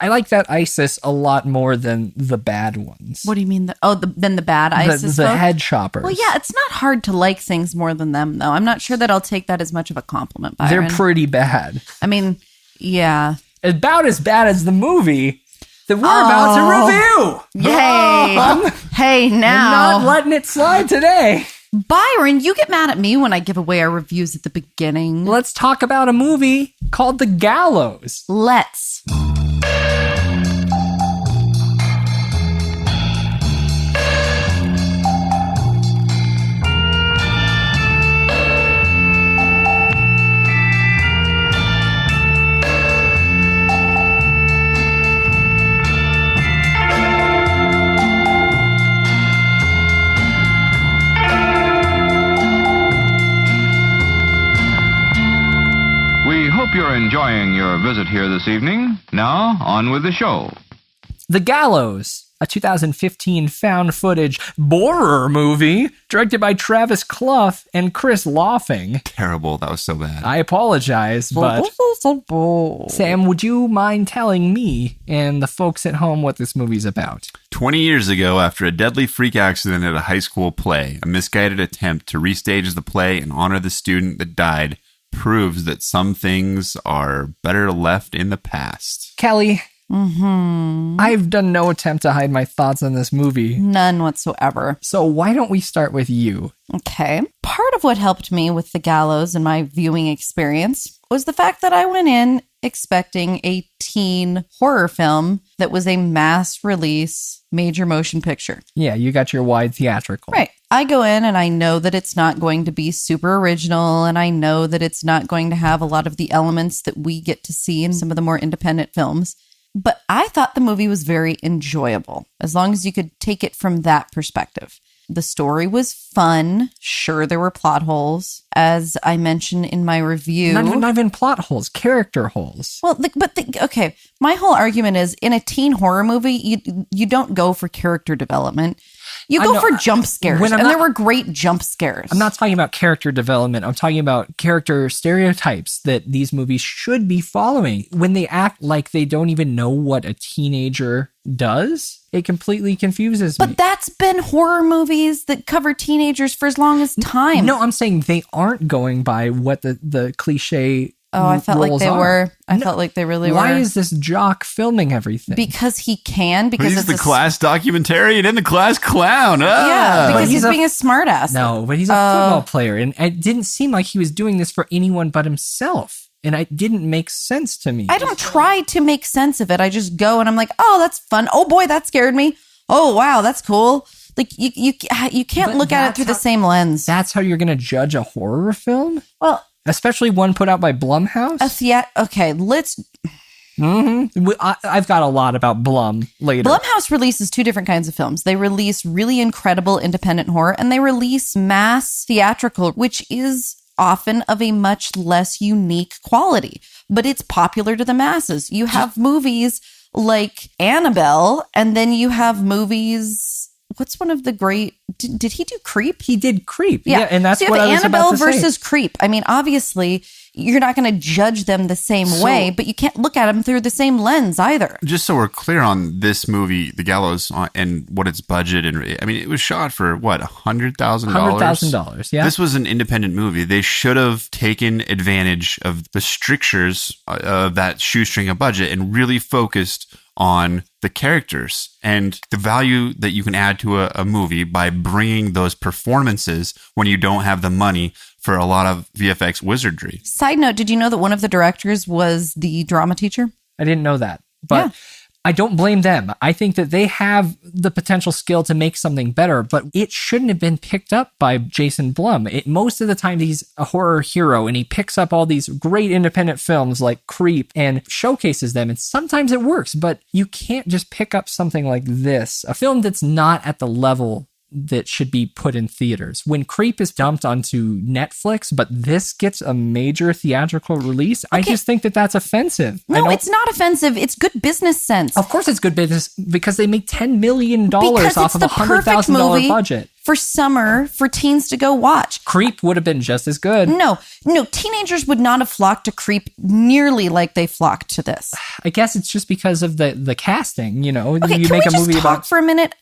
I like that ISIS a lot more than the bad ones. What do you mean? Then the bad ISIS The folk? head choppers. Well, yeah, it's not hard to like things more than them, though. I'm not sure that I'll take that as much of a compliment, Byron. They're pretty bad. I mean, yeah. About as bad as the movie that we're about to review. Hey, hey, now. I'm not letting it slide today. Byron, you get mad at me when I give away our reviews at the beginning. Let's talk about a movie called The Gallows. Let's. We hope you're enjoying your visit here this evening. Now, on with the show. The Gallows, a 2015 found footage borer movie directed by Travis Cluff and Chris Lofing. Terrible. That was so bad. I apologize, but Sam, would you mind telling me and the folks at home what this movie's about? 20 years ago, after a deadly freak accident at a high school play, a misguided attempt to restage the play and honor the student that died proves that some things are better left in the past. Kelly, I've done no attempt to hide my thoughts on this movie. None whatsoever. So why don't we start with you? Okay. Part of what helped me with The Gallows and my viewing experience was the fact that I went in expecting a teen horror film that was a mass release major motion picture. Yeah, you got your wide theatrical. Right. I go in and I know that it's not going to be super original, and I know that it's not going to have a lot of the elements that we get to see in some of the more independent films. But I thought the movie was very enjoyable, as long as you could take it from that perspective. The story was fun. Sure, there were plot holes, as I mentioned in my review. Not even plot holes, character holes. Well, okay. My whole argument is, in a teen horror movie, you don't go for character development. You go for jump scares, and there were great jump scares. I'm not talking about character development. I'm talking about character stereotypes that these movies should be following. When they act like they don't even know what a teenager does, it completely confuses me. But that's been horror movies that cover teenagers for as long as time. No, I'm saying they aren't going by what the cliche I felt like they are. were. I felt like they really were. Why is this jock filming everything? Because he can. Because he's it's the class documentarian and the class clown. Yeah, because he's being a smartass. No, but he's a football player, and it didn't seem like he was doing this for anyone but himself. And it didn't make sense to me. I don't try to make sense of it. I just go and I'm like, oh, that's fun. Oh boy, that scared me. Oh wow, that's cool. Like you can't look at it through the same lens. That's how you're going to judge a horror film? Well, especially one put out by Blumhouse? Okay, let's... I've got a lot about Blum later. Blumhouse releases two different kinds of films. They release really incredible independent horror, and they release mass theatrical, which is often of a much less unique quality, but it's popular to the masses. You have movies like Annabelle, and then you have movies... What's one of the great... Did he do Creep? He did Creep. Yeah, and that's so what I was Annabelle about to say. versus Creep. I mean, obviously, you're not going to judge them the same way, but you can't look at them through the same lens either. Just so we're clear on this movie, The Gallows, and what its budget, and I mean, it was shot for what, $100,000? $100,000, yeah. This was an independent movie. They should have taken advantage of the strictures of that shoestring of budget and really focused on the characters and the value that you can add to a movie by bringing those performances when you don't have the money for a lot of VFX wizardry. Side note, did you know that one of the directors was the drama teacher? I didn't know that, but I don't blame them. I think that they have the potential skill to make something better, but it shouldn't have been picked up by Jason Blum. Most of the time, he's a horror hero, and he picks up all these great independent films like Creep and showcases them, and sometimes it works, but you can't just pick up something like this, a film that's not at the level that should be put in theaters. When Creep is dumped onto Netflix, but this gets a major theatrical release, I just think that that's offensive. No, it's not offensive. It's good business sense. Of course it's good business because they make $10 million Because off of it's a the perfect $100,000 movie budget. for summer for teens to go watch. Creep would have been just as good. No, teenagers would not have flocked to Creep nearly like they flocked to this. I guess it's just because of the casting, you know. Okay, you can make we a movie just talk about for a minute?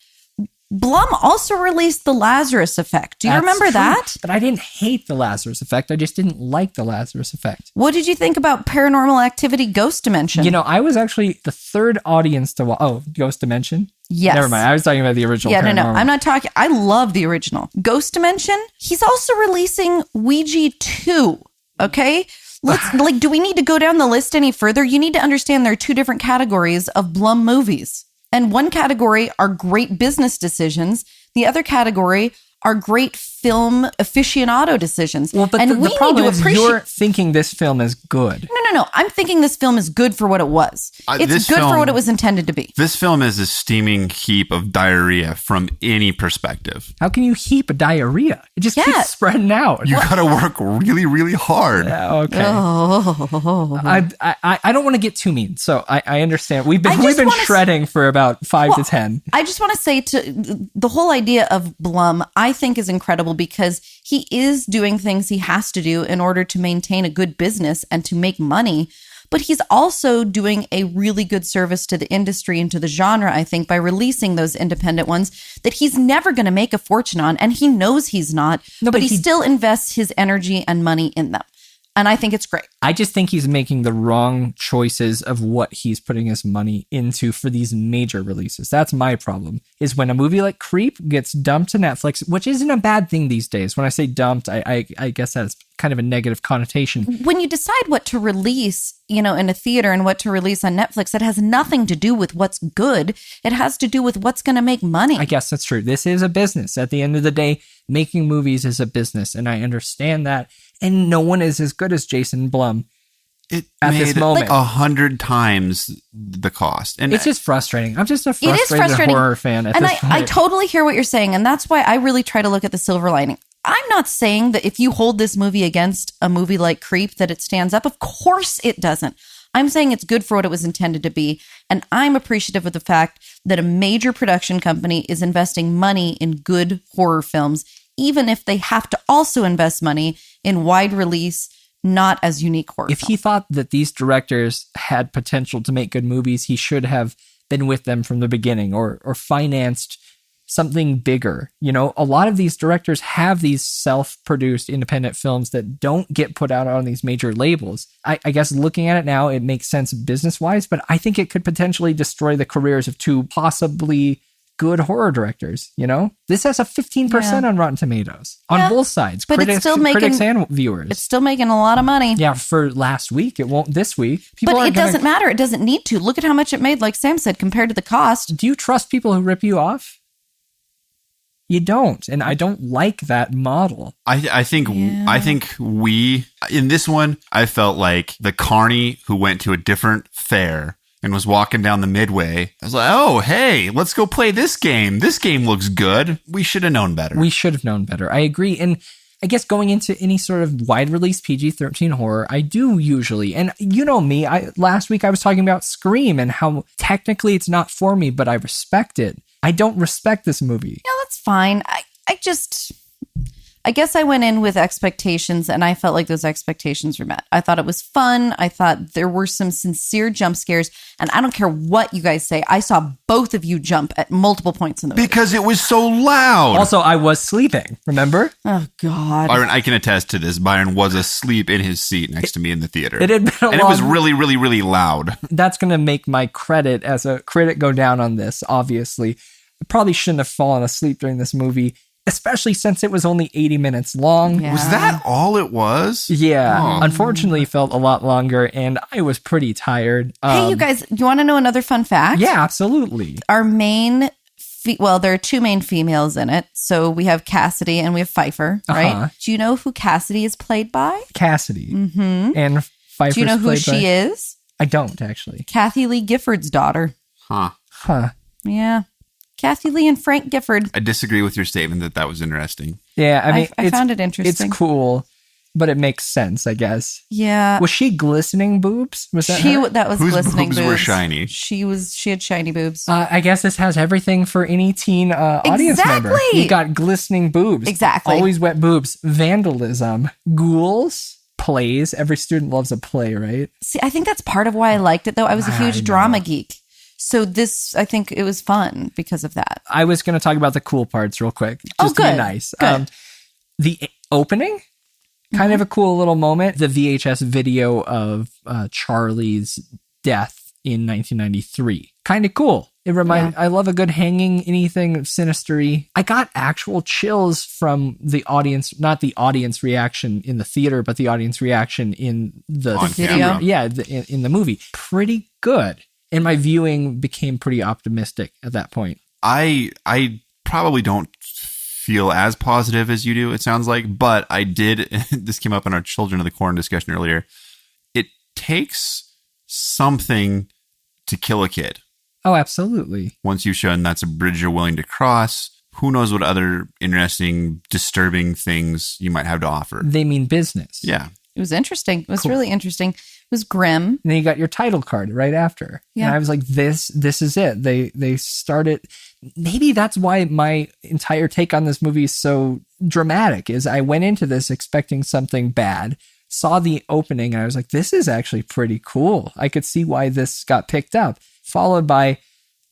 Blum also released The Lazarus Effect. Do you That's remember true. that? But I didn't hate the Lazarus Effect. I just didn't like the Lazarus Effect. What did you think about Paranormal Activity Ghost Dimension? You know, I was actually the third audience to watch. Oh, Ghost Dimension? Yes. Never mind. I was talking about the original. Yeah, no. Paranormal. I'm not talking. I love the original. Ghost Dimension. He's also releasing Ouija 2. Okay? Do we need to go down the list any further? You need to understand there are two different categories of Blum movies. And one category are great business decisions. The other category are great film aficionado decisions. Well, but and the we need problem to is appreciate. you're thinking this film is good. No. I'm thinking this film is good for what it was. It's this good for film- what it was intended to be. This film is a steaming heap of diarrhea from any perspective. How can you heap a diarrhea? It just Yeah. keeps spreading out. You gotta work really, really hard. Yeah, okay. Oh. I don't want to get too mean, so I understand. We've I been just wanna shredding for about 5 to 10. I just want to say to the whole idea of Blum, I think is incredible because he is doing things he has to do in order to maintain a good business and to make money. But he's also doing a really good service to the industry and to the genre, I think, by releasing those independent ones that he's never going to make a fortune on. And he knows he's not, No, but but he he- still invests his energy and money in them. And I think it's great. I just think he's making the wrong choices of what he's putting his money into for these major releases. That's my problem, is when a movie like Creep gets dumped to Netflix, which isn't a bad thing these days. When I say dumped, I guess that's kind of a negative connotation. When you decide what to release, in a theater and what to release on Netflix, it has nothing to do with what's good. It has to do with what's going to make money. I guess that's true. This is a business. At the end of the day, making movies is a business, and I understand that. And no one is as good as Jason Blum. It At made this moment. 100 times the cost. And It's just frustrating. I'm just a It is frustrated frustrating. horror fan at and this I point. totally hear what you're saying. And that's why I really try to look at the silver lining. I'm not saying that if you hold this movie against a movie like Creep, that it stands up. Of course it doesn't. I'm saying it's good for what it was intended to be. And I'm appreciative of the fact that a major production company is investing money in good horror films, even if they have to also invest money in wide release, not as unique horror If films. he thought that these directors had potential to make good movies, he should have been with them from the beginning or financed something bigger. A lot of these directors have these self-produced independent films that don't get put out on these major labels. I guess looking at it now, it makes sense business-wise, but I think it could potentially destroy the careers of two possibly good horror directors. This has a 15% on Rotten Tomatoes on Yeah, both sides, but it's still making- critics and viewers. It's still making a lot of money. Yeah, for last week. It won't this week. People But it aren't gonna- doesn't matter. It doesn't need to. Look at how much it made, like Sam said, compared to the cost. Do you trust people who rip you off? You don't, and I don't like that model. I think we in this one, I felt like the carny who went to a different fair and was walking down the midway. I was like, oh, hey, let's go play this game. This game looks good. We should have known better. We should have known better. I agree. And I guess going into any sort of wide release PG-13 horror, I do usually, and you know me, last week I was talking about Scream and how technically it's not for me, but I respect it. I don't respect this movie. Yeah, that's fine. I guess I went in with expectations and I felt like those expectations were met. I thought it was fun. I thought there were some sincere jump scares. And I don't care what you guys say. I saw both of you jump at multiple points in the movie. because it was so loud. Also, I was sleeping, remember? Oh, God. Byron, I can attest to this. Byron was asleep in his seat next to me in the theater. It had been a and it was long- really, really, really loud. That's going to make my credit as a critic go down on this, obviously. I probably shouldn't have fallen asleep during this movie, especially since it was only 80 minutes long. Yeah. Was that all it was? Yeah, Oh. unfortunately, it felt a lot longer, and I was pretty tired. Hey, you guys, you want to know another fun fact? Yeah, absolutely. Our main, there are two main females in it. So we have Cassidy and we have Pfeiffer, right? Uh-huh. Do you know who Cassidy is played by? Cassidy. Mm-hmm. And Pfeiffer's Do you know who played she by- is? I don't, actually. Kathy Lee Gifford's daughter. Huh. Huh. Yeah. Kathy Lee and Frank Gifford. I disagree with your statement that was interesting. Yeah, I mean, I found it interesting. It's cool, but it makes sense, I guess. Yeah. Was she glistening boobs? Was that her? That was Whose glistening boobs were shiny? She had shiny boobs. I guess this has everything for any teen audience member. Exactly. You got glistening boobs. Exactly. Always wet boobs. Vandalism. Ghouls. Plays. Every student loves a play, right? See, I think that's part of why I liked it, though. I was a I huge know. drama geek. So I think it was fun because of that. I was going to talk about the cool parts real quick. Just Oh, to good. be nice. Good. The opening, kind of a cool little moment. The VHS video of Charlie's death in 1993. Kind of cool. I love a good hanging, anything sinister-y. I got actual chills from the audience, not the audience reaction in the theater, but the audience reaction in the On video. camera. Yeah, in the movie. Pretty good. And my viewing became pretty optimistic at that point. I probably don't feel as positive as you do, it sounds like, but I did. This came up in our Children of the Corn discussion earlier. It takes something to kill a kid. Oh, absolutely. Once you've shown that's a bridge you're willing to cross, who knows what other interesting, disturbing things you might have to offer. They mean business. Yeah. It was interesting. It was Cool. really interesting. It was grim. And then you got your title card right after. Yeah. And I was like, this is it. They started. Maybe that's why my entire take on this movie is so dramatic, is I went into this expecting something bad, saw the opening, and I was like, this is actually pretty cool. I could see why this got picked up. Followed by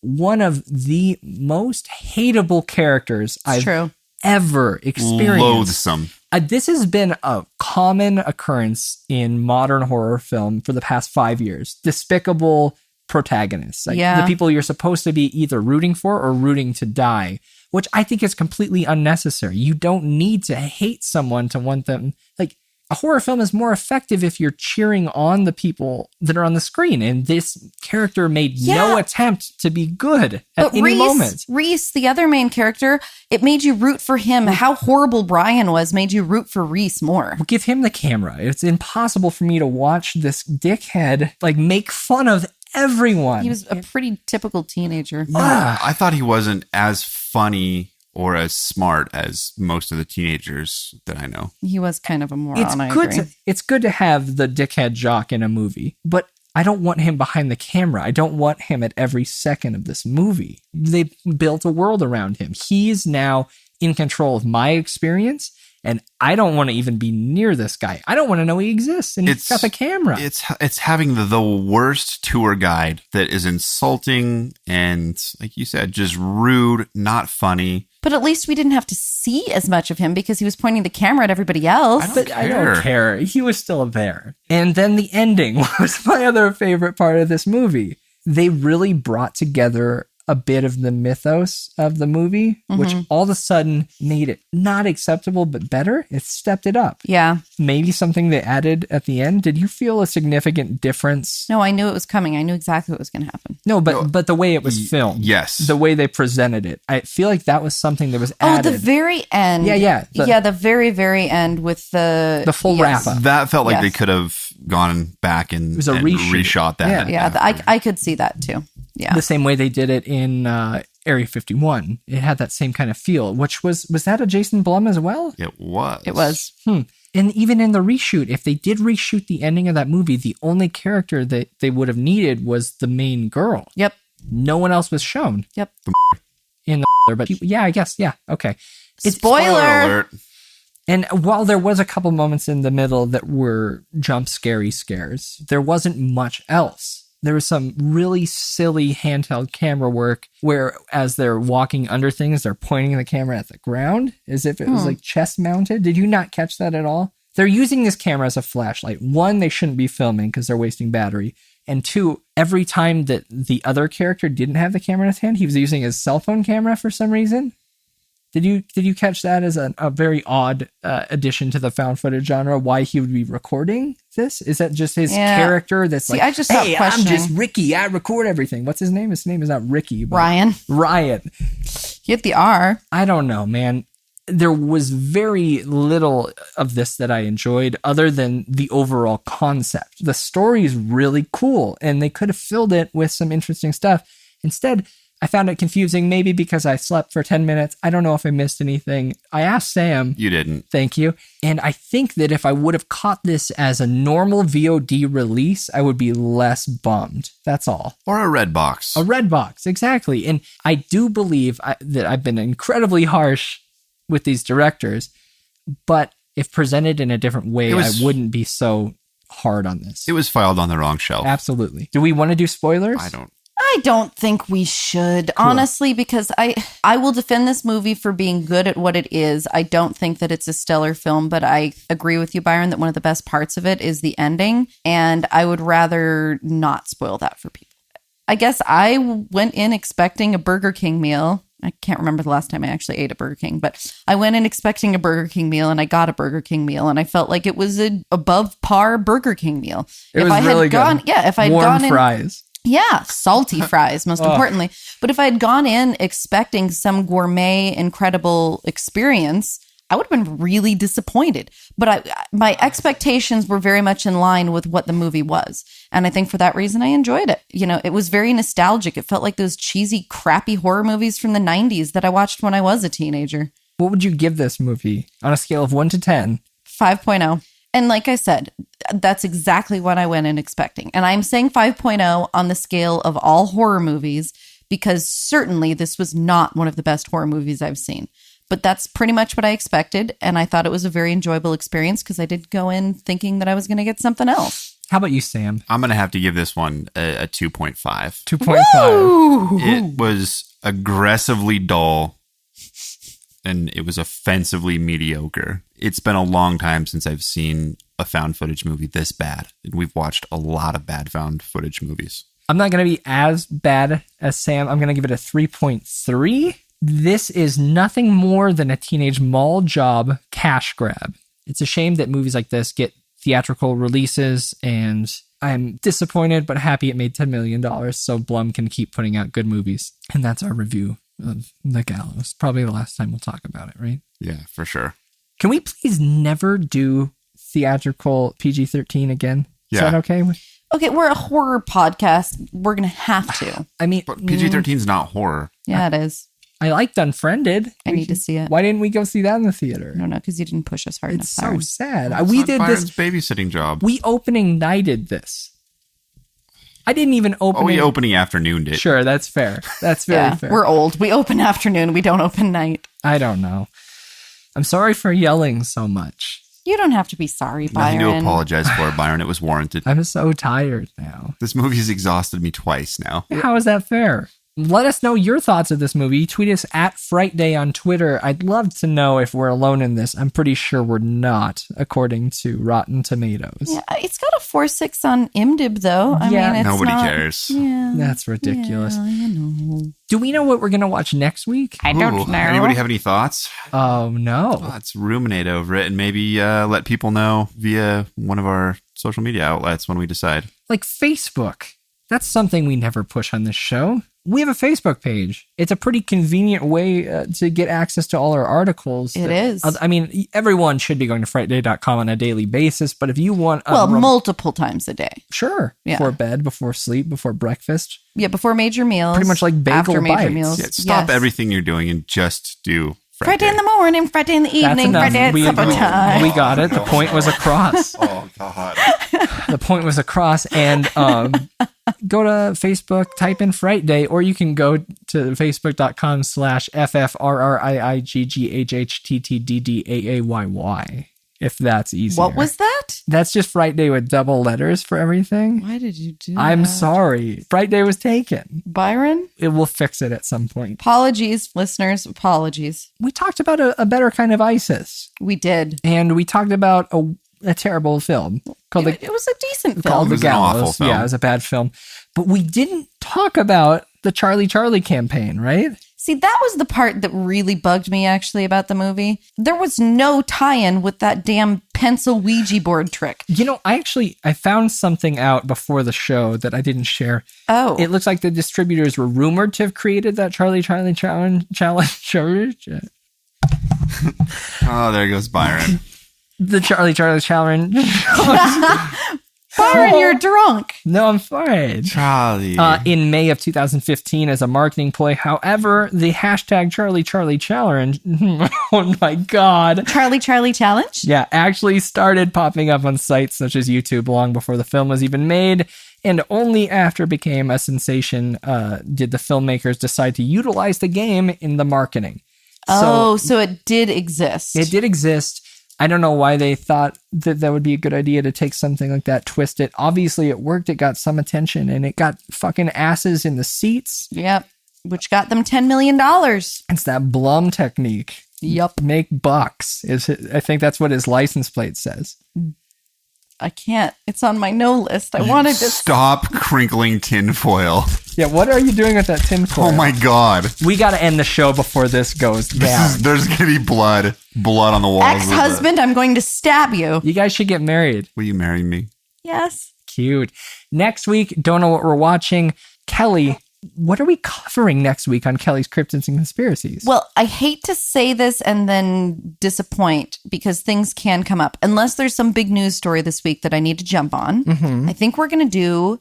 one of the most hateable characters I've True. ever experienced. Loathsome. This has been a common occurrence in modern horror film for the past 5 years. Despicable protagonists. Like Yeah. the people you're supposed to be either rooting for or rooting to die, which I think is completely unnecessary. You don't need to hate someone to want them. Like, a horror film is more effective if you're cheering on the people that are on the screen. And this character made no Yeah. attempt to be good at But any moment. Reese, the other main character, it made you root for him. How horrible Brian was made you root for Reese more. Give him the camera. It's impossible for me to watch this dickhead like make fun of everyone. He was a pretty typical teenager. I thought he wasn't as funny or as smart as most of the teenagers that I know. He was kind of a moron, I agree. It's good to have the dickhead jock in a movie, but I don't want him behind the camera. I don't want him at every second of this movie. They built a world around him. He is now in control of my experience, and I don't want to even be near this guy. I don't want to know he exists, and he's got the camera. It's having the worst tour guide that is insulting and, like you said, just rude, not funny. But at least we didn't have to see as much of him because he was pointing the camera at everybody else. I don't care. He was still there. And then the ending was my other favorite part of this movie. They really brought together a bit of the mythos of the movie, which all of a sudden made it not acceptable, but better. It stepped it up. Yeah. Maybe something they added at the end. Did you feel a significant difference? No, I knew it was coming. I knew exactly what was going to happen. No, but the way it was filmed. Yes. The way they presented it. I feel like that was something that was Oh, added. the very end. Yeah. The very, very end with the full yes. wrap-up. That felt like Yes. they could have gone back and, was a and reshoot. reshot that. Yeah, after. I could see that too. Yeah. The same way they did it in Area 51. It had that same kind of feel, which was that a Jason Blum as well? It was. It was. And even in the reshoot, if they did reshoot the ending of that movie, the only character that they would have needed was the main girl. Yep. No one else was shown Yep. in the but yeah, I guess. Yeah. Okay. Spoiler. alert. And while there was a couple moments in the middle that were jump scary scares, there wasn't much else. There was some really silly handheld camera work where as they're walking under things, they're pointing the camera at the ground as if it was like chest mounted. Did you not catch that at all? They're using this camera as a flashlight. One, they shouldn't be filming because they're wasting battery. And two, every time that the other character didn't have the camera in his hand, he was using his cell phone camera for some reason. Did you catch that as a very odd addition to the found footage genre? Why he would be recording this? Is that just his character that's See, like, I just stopped hey, I'm questioning. just Ricky. I record everything. What's his name? His name is not Ricky. But Ryan. Ryan. Get the R. I don't know, man. There was very little of this that I enjoyed other than the overall concept. The story is really cool and they could have filled it with some interesting stuff. Instead, I found it confusing, maybe because I slept for 10 minutes. I don't know if I missed anything. I asked Sam. You didn't. Thank you. And I think that if I would have caught this as a normal VOD release, I would be less bummed. That's all. Or a red box. A red box, exactly. And I do believe that I've been incredibly harsh with these directors, but if presented in a different way, I wouldn't be so hard on this. It was filed on the wrong shelf. Absolutely. Do we want to do spoilers? I don't think we should, honestly, because I will defend this movie for being good at what it is. I don't think that it's a stellar film, but I agree with you, Byron, that one of the best parts of it is the ending, and I would rather not spoil that for people. I guess I went in expecting a Burger King meal. I can't remember the last time I actually ate a Burger King, but I went in expecting a Burger King meal, and I got a Burger King meal, and I felt like it was an above par Burger King meal. It was really good. Yeah, if I'd warm gone in, fries. yeah, salty fries, most importantly. But if I had gone in expecting some gourmet, incredible experience, I would have been really disappointed. But my expectations were very much in line with what the movie was. And I think for that reason, I enjoyed it. You know, it was very nostalgic. It felt like those cheesy, crappy horror movies from the 90s that I watched when I was a teenager. What would you give this movie on a scale of 1 to 10? 5.0. And like I said, that's exactly what I went in expecting. And I'm saying 5.0 on the scale of all horror movies, because certainly this was not one of the best horror movies I've seen. But that's pretty much what I expected. And I thought it was a very enjoyable experience because I did go in thinking that I was going to get something else. How about you, Sam? I'm going to have to give this one a 2.5. 2.5. It was aggressively dull, and it was offensively mediocre. It's been a long time since I've seen a found footage movie this bad. We've watched a lot of bad found footage movies. I'm not going to be as bad as Sam. I'm going to give it a 3.3. This is nothing more than a teenage mall job cash grab. It's a shame that movies like this get theatrical releases, and I'm disappointed but happy it made $10 million so Blum can keep putting out good movies. And that's our review of The Gallows. Probably the last time we'll talk about it, right? Yeah, for sure. Can we please never do theatrical PG-13 again? Is that okay? Okay, we're a horror podcast. We're going to have to. I mean, But PG-13 is not horror. Yeah, it is. I liked Unfriended. I need to see it. Why didn't we go see that in the theater? I don't know, because you didn't push us hard enough. It's so Byron. sad. We did Byron's this. babysitting job. We opening nighted this. I didn't even open. We opening afternooned it. Sure, that's fair. That's very fair. We're old. We open afternoon. We don't open night. I don't know. I'm sorry for yelling so much. You don't have to be sorry, Nothing Byron. to apologize for, Byron. It was warranted. I'm so tired now. This movie's exhausted me twice now. How is that fair? Let us know your thoughts of this movie. Tweet us at Frightday on Twitter. I'd love to know if we're alone in this. I'm pretty sure we're not, according to Rotten Tomatoes. Yeah, it's got a 4.6 on IMDb, though. I Yeah. mean, it's Nobody not- cares. Yeah. That's ridiculous. Yeah, you know. Do we know what we're going to watch next week? I don't Ooh, know. Anybody have any thoughts? Oh, no. Let's ruminate over it and maybe let people know via one of our social media outlets when we decide. Like Facebook. That's something we never push on this show. We have a Facebook page. It's a pretty convenient way to get access to all our articles. It is. I mean, everyone should be going to frightday.com on a daily basis, but if you want... multiple times a day. Sure. Yeah. Before bed, before sleep, before breakfast. Yeah, before major meals. Pretty much like bagel after major bites. meals. Yeah, stop Yes. everything you're doing and just do Friday in the morning, Friday in the That's evening, enough. Friday at supper time. We got it. The point was across. Oh, God. The point was across. And go to Facebook, type in Frightday, or you can go to facebook.com/FFRRIIGGHHTTDDAAYY if that's easier. What was that? That's just Frightday with double letters for everything. Why did you do I'm that? sorry. Frightday was taken. Byron? It will fix it at some point. Apologies, listeners. Apologies. We talked about a better kind of ISIS, We did. and we talked about a terrible film called It was a decent called film. The was an awful Gallows. film. Yeah, it was a bad film. But we didn't talk about the Charlie campaign, right? See, that was the part that really bugged me, actually, about the movie. There was no tie-in with that damn pencil Ouija board trick. You know, I found something out before the show that I didn't share. Oh. It looks like the distributors were rumored to have created that Charlie challenge. Oh, there goes Byron. The Charlie challenge. Byron, you're drunk. No, I'm fine. Charlie. In May of 2015 as a marketing ploy. However, the hashtag Charlie Charlie Challenge, oh my God. Charlie Challenge? Yeah, actually started popping up on sites such as YouTube long before the film was even made. And only after it became a sensation did the filmmakers decide to utilize the game in the marketing. So it did exist. It did exist. I don't know why they thought that would be a good idea to take something like that, twist it. Obviously, it worked. It got some attention, and it got fucking asses in the seats. Yep. Which got them $10 million. It's that Blum technique. Yep. Make bucks. I think that's what his license plate says. I can't. It's on my no list. I wanted to Stop crinkling tinfoil. Yeah, what are you doing with that tinfoil? Oh my God. We got to end the show before this goes down. There's going to be blood on the walls. Ex-husband, I'm going to stab you. You guys should get married. Will you marry me? Yes. Cute. Next week, don't know what we're watching. Kelly, what are we covering next week on Kelly's Cryptids and Conspiracies? Well, I hate to say this and then disappoint because things can come up. Unless there's some big news story this week that I need to jump on. I think we're going to do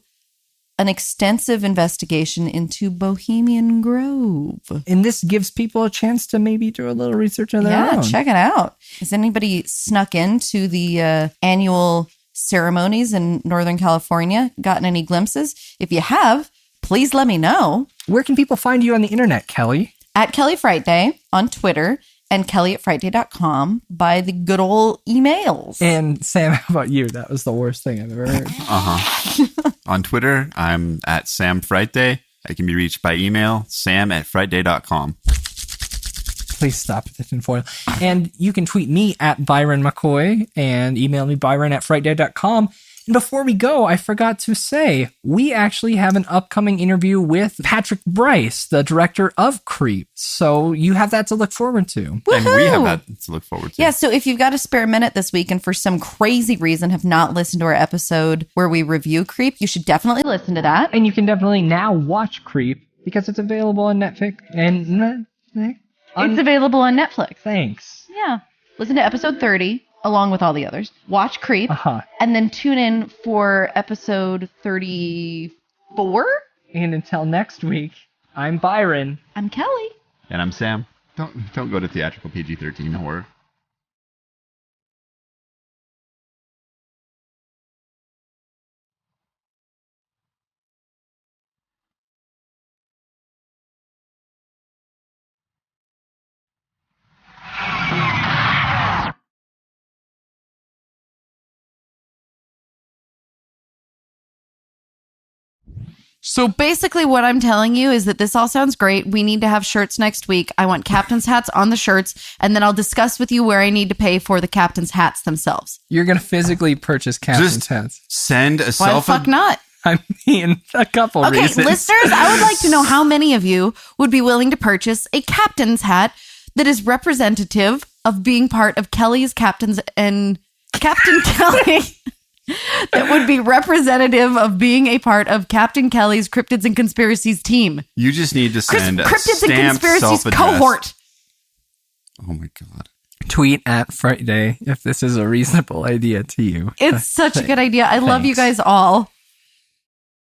an extensive investigation into Bohemian Grove. And this gives people a chance to maybe do a little research on their own. Check it out. Has anybody snuck into the annual ceremonies in Northern California? Gotten any glimpses? If you have, please let me know. Where can people find you on the internet, Kelly? At Kelly Frightday on Twitter and Kelly@frightday.com by the good old emails. And Sam, how about you? That was the worst thing I've ever heard. On Twitter, I'm at Sam Frightday. I can be reached by email, sam@frightday.com. Please stop with the tinfoil. And you can tweet me at Byron McKoy and email me byron@frightday.com. And before we go, I forgot to say, we actually have an upcoming interview with Patrick Bryce, the director of Creep. So you have that to look forward to. And we have that to look forward to. Yeah, so if you've got a spare minute this week and for some crazy reason have not listened to our episode where we review Creep, you should definitely listen to that. And you can definitely now watch Creep because it's available on Netflix. It's available on Netflix. Thanks. Yeah. Listen to episode 30 along with all the others. Watch Creep. And then tune in for episode 34. And until next week, I'm Byron. I'm Kelly. And I'm Sam. Don't go to theatrical PG-13 horror. So basically what I'm telling you is that this all sounds great. We need to have shirts next week. I want captain's hats on the shirts, and then I'll discuss with you where I need to pay for the captain's hats themselves. You're going to physically purchase captain's Just hats. Send a Why the fuck not? I mean, a couple Okay, reasons. listeners, I would like to know how many of you would be willing to purchase a captain's hat that is representative of being part of Kelly's Captains and Captain Kelly. That would be representative of being a part of Captain Kelly's Cryptids and Conspiracies team. You just need to send a Cryptids and stamped Conspiracies self-addressed. cohort. Oh my God. Tweet at Frightday if this is a reasonable idea to you. It's such a good idea. I love you Thanks. guys all.